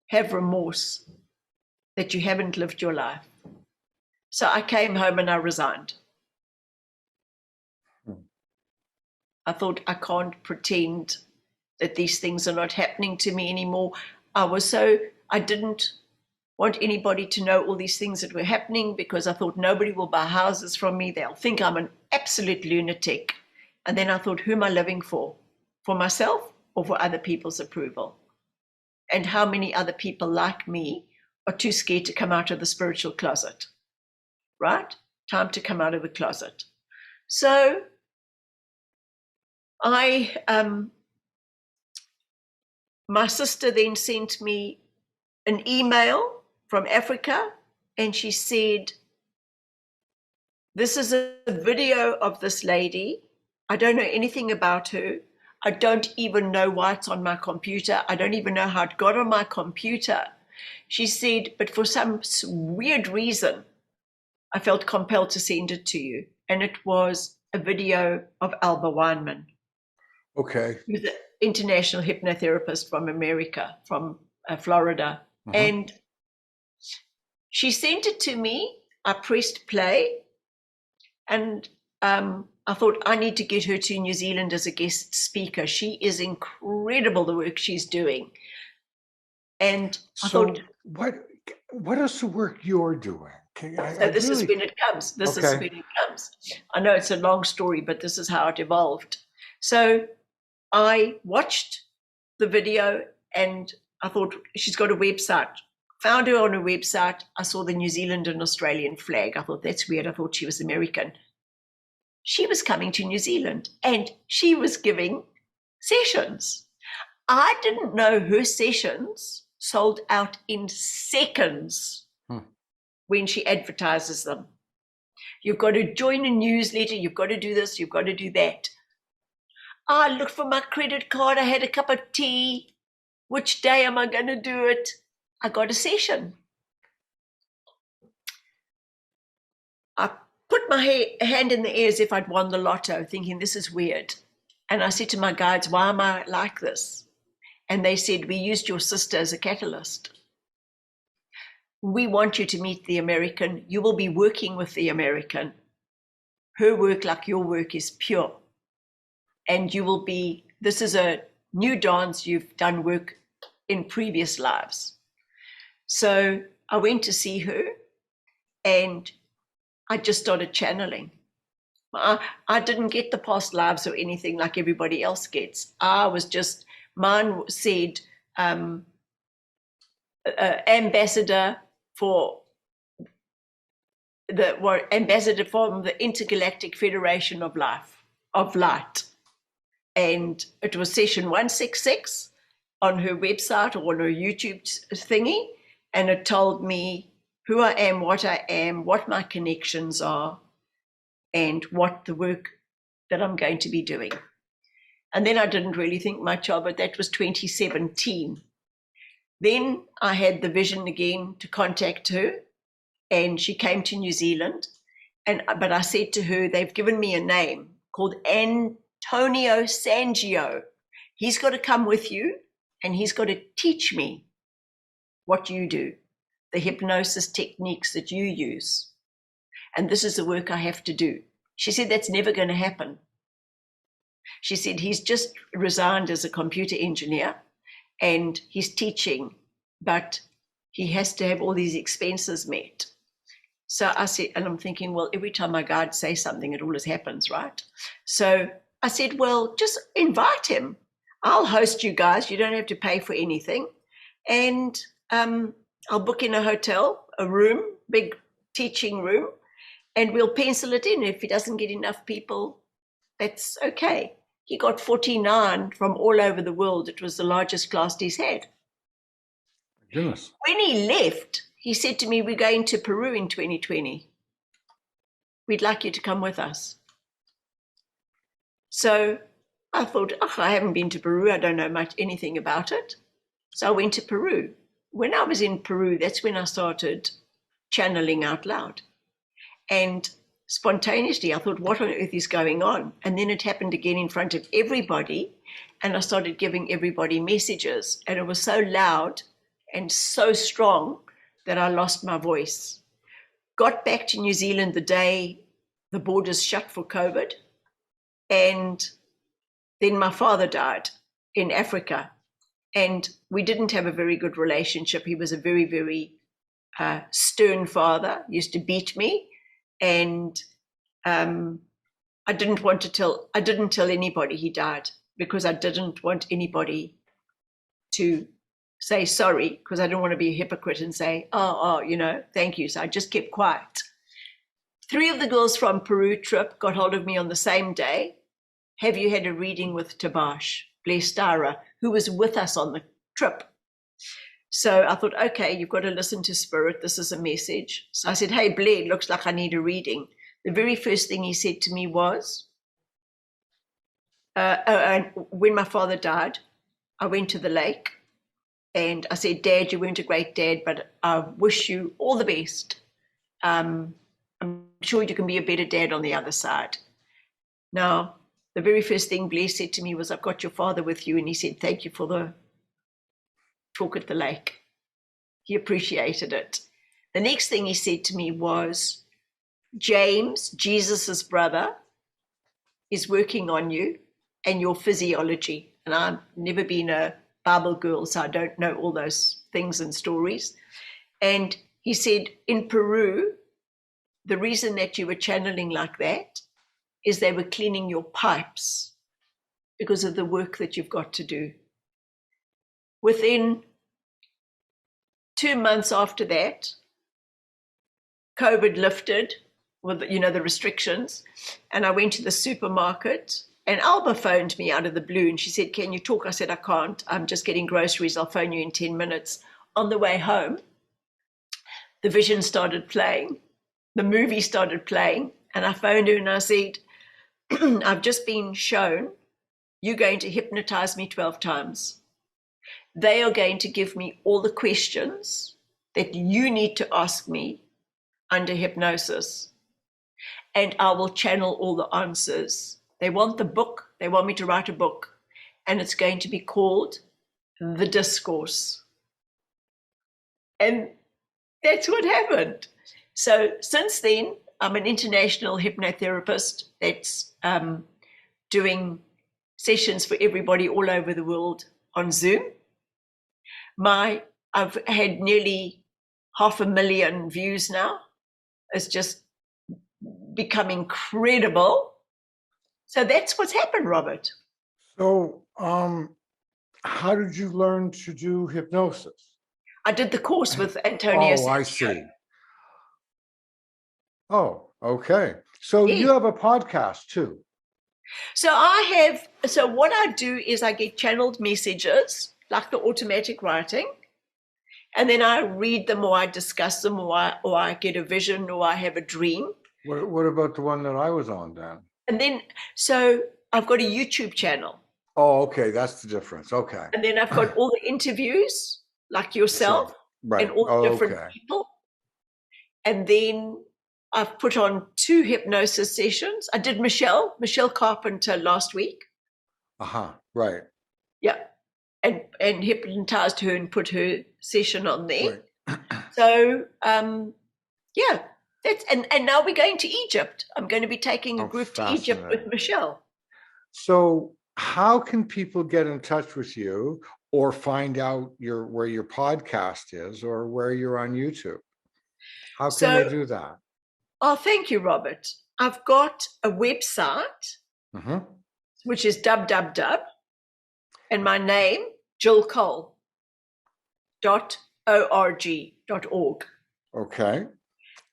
have remorse that you haven't lived your life? So I came home and I resigned. I thought, I can't pretend that these things are not happening to me anymore. I didn't want anybody to know all these things that were happening because I thought nobody will buy houses from me. They'll think I'm an absolute lunatic. And then I thought, who am I living for? For myself or for other people's approval? And how many other people like me are too scared to come out of the spiritual closet, right? Time to come out of the closet. So my sister then sent me an email from Africa, and she said, "This is a video of this lady. I don't know anything about her. I don't even know why it's on my computer. I don't even know how it got on my computer." She said, "But for some weird reason, I felt compelled to send it to you." And it was a video of Alba Weinman. Okay. Who's an international hypnotherapist from America, from Florida. And she sent it to me. I pressed play, and I thought, I need to get her to New Zealand as a guest speaker. She is incredible, the work she's doing. And I thought, what is the work you're doing? This is when it comes. This is when it comes. I know it's a long story, but this is how it evolved. So I watched the video and I thought, she's got a website. Found her on a website. I saw the New Zealand and Australian flag. I thought, that's weird. I thought she was American. She was coming to New Zealand and she was giving sessions. I didn't know her sessions sold out in seconds when she advertises them. You've got to join a newsletter. You've got to do this. You've got to do that. I looked for my credit card. I had a cup of tea. Which day am I going to do it? I got a session. I put my hand in the air as if I'd won the lotto, thinking this is weird. And I said to my guides, why am I like this? And they said, we used your sister as a catalyst. We want you to meet the American. You will be working with the American. Her work, like your work, is pure. And you will be, this is a new dance. You've done work in previous lives. So I went to see her and I just started channeling. I didn't get the past lives or anything like everybody else gets. I was just, mine said ambassador for ambassador from the Intergalactic Federation of Light. And it was session 166 on her website or on her YouTube thingy. And it told me who I am, what my connections are, and what the work that I'm going to be doing. And then I didn't really think much of it. That was 2017. Then I had the vision again to contact her, and she came to New Zealand. But I said to her, they've given me a name called Antonio Sangio. He's got to come with you, and he's got to teach me what you do, the hypnosis techniques that you use. And this is the work I have to do. She said, that's never going to happen. She said, he's just resigned as a computer engineer and he's teaching, but he has to have all these expenses met. So I said, and I'm thinking, well, every time my guides say something, it always happens, right? So I said, well, just invite him. I'll host you guys. You don't have to pay for anything. And I'll book in a hotel, a room, big teaching room, and we'll pencil it in. If he doesn't get enough people, that's okay. He got 49 from all over the world. It was the largest class he's had. Goodness. When he left, he said to me, we're going to Peru in 2020. We'd like you to come with us. So I thought, I haven't been to Peru. I don't know anything about it. So I went to Peru. When I was in Peru, that's when I started channeling out loud. And spontaneously, I thought, what on earth is going on? And then it happened again in front of everybody. And I started giving everybody messages. And it was so loud and so strong that I lost my voice. Got back to New Zealand the day the borders shut for COVID. And then my father died in Africa. And we didn't have a very good relationship. He was a very, very stern father, used to beat me. And I didn't tell anybody he died because I didn't want anybody to say sorry, because I didn't want to be a hypocrite and say, thank you. So I just kept quiet. 3 of the girls from Peru trip got hold of me on the same day. Have you had a reading with Tabash, Blestara, who was with us on the trip? So I thought, okay, you've got to listen to Spirit. This is a message. So I said, hey, Blair, looks like I need a reading. The very first thing he said to me was, and when my father died, I went to the lake and I said, Dad, you weren't a great dad, but I wish you all the best. I'm sure you can be a better dad on the other side. Now, the very first thing Blair said to me was, I've got your father with you. And he said, thank you for the talk at the lake. He appreciated it. The next thing he said to me was, James, Jesus's brother, is working on you and your physiology. And I've never been a Bible girl, so I don't know all those things and stories. And he said, in Peru, the reason that you were channeling like that is they were cleaning your pipes because of the work that you've got to do. Within 2 months after that, COVID lifted with, the restrictions, and I went to the supermarket, and Alba phoned me out of the blue, and she said, "Can you talk?" I said, "I can't. I'm just getting groceries. I'll phone you in 10 minutes." On the way home, the vision started playing, the movie started playing, and I phoned her and I said, "I've just been shown you're going to hypnotize me 12 times. They are going to give me all the questions that you need to ask me under hypnosis, and I will channel all the answers. They want the book. They want me to write a book, and it's going to be called The Discourse." And that's what happened. So since then, I'm an international hypnotherapist that's doing sessions for everybody all over the world on Zoom. I've had nearly 500,000 views now. It's just become incredible. So that's what's happened, Robert. So, how did you learn to do hypnosis? I did the course with Antonio. Oh, I see. Oh, okay. So Yes. you have a podcast too. So what I do is I get channeled messages, like the automatic writing, and then I read them, or I discuss them, or I get a vision, or I have a dream. What about the one that I was on then? And then, so I've got a YouTube channel. Oh, okay. That's the difference. Okay. And then I've got all the interviews, like yourself, Right. and all the different people. And then I've put on 2 hypnosis sessions. I did Michelle Carpenter last week. Right. Yeah. And hypnotized her and put her session on there. Right. So, yeah, and now we're going to Egypt. I'm going to be taking a group to Egypt with Michelle. So how can people get in touch with you or find out where your podcast is or where you're on YouTube? How can they do that? Oh, thank you, Robert. I've got a website, which is www, and my name, JillCole.org. Okay.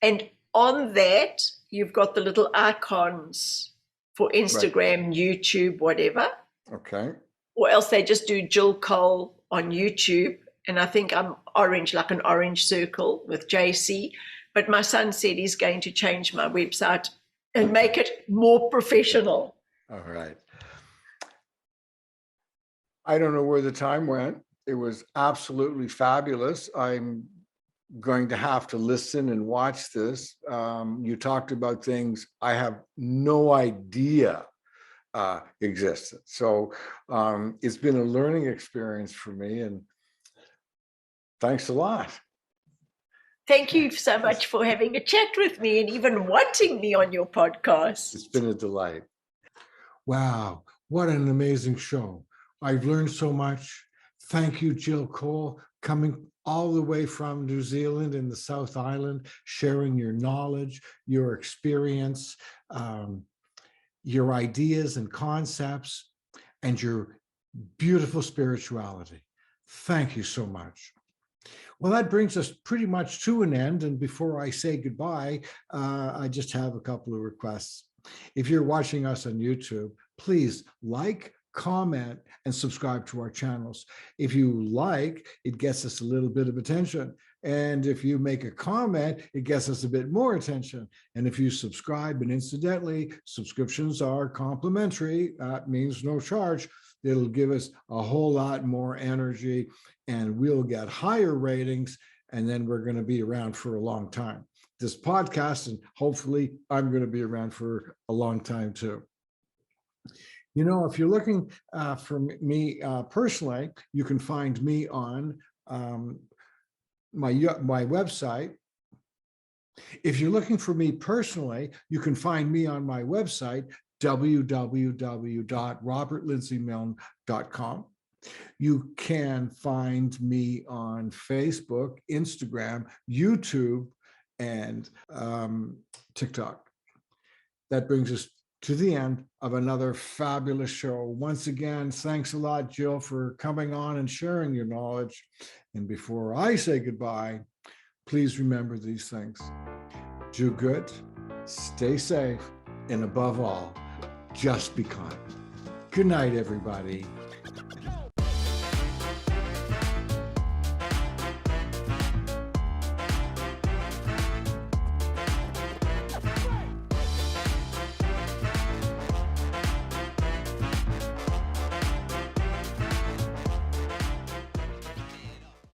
And on that, you've got the little icons for Instagram, YouTube, whatever. Okay. Or else they just do Jill Cole on YouTube. And I think I'm orange, like an orange circle with JC. But my son said he's going to change my website and make it more professional. All right. I don't know where the time went. It was absolutely fabulous. I'm going to have to listen and watch this. You talked about things I have no idea existed. So it's been a learning experience for me, and thanks a lot. Thank you so much for having a chat with me and even wanting me on your podcast. It's been a delight. Wow, what an amazing show. I've learned so much. Thank you, Jill Cole, coming all the way from New Zealand in the South Island, sharing your knowledge, your experience, your ideas and concepts, and your beautiful spirituality. Thank you so much. Well, that brings us pretty much to an end. And before I say goodbye, I just have a couple of requests. If you're watching us on YouTube, please like, comment, and subscribe to our channels. If you like, it gets us a little bit of attention. And if you make a comment, it gets us a bit more attention. And if you subscribe, and incidentally, subscriptions are complimentary, that means no charge. It'll give us a whole lot more energy, and we'll get higher ratings, and then we're going to be around for a long time. This podcast, and hopefully I'm going to be around for a long time too. You know, if you're looking for me personally, you can find me on my website. If you're looking for me personally, you can find me on my website, www.robertlindsymilne.com. You can find me on Facebook, Instagram, YouTube, and TikTok. That brings us to the end of another fabulous show. Once again, thanks a lot, Jill, for coming on and sharing your knowledge. And before I say goodbye, please remember these things. Do good, stay safe, and above all, just be kind. Good night, everybody.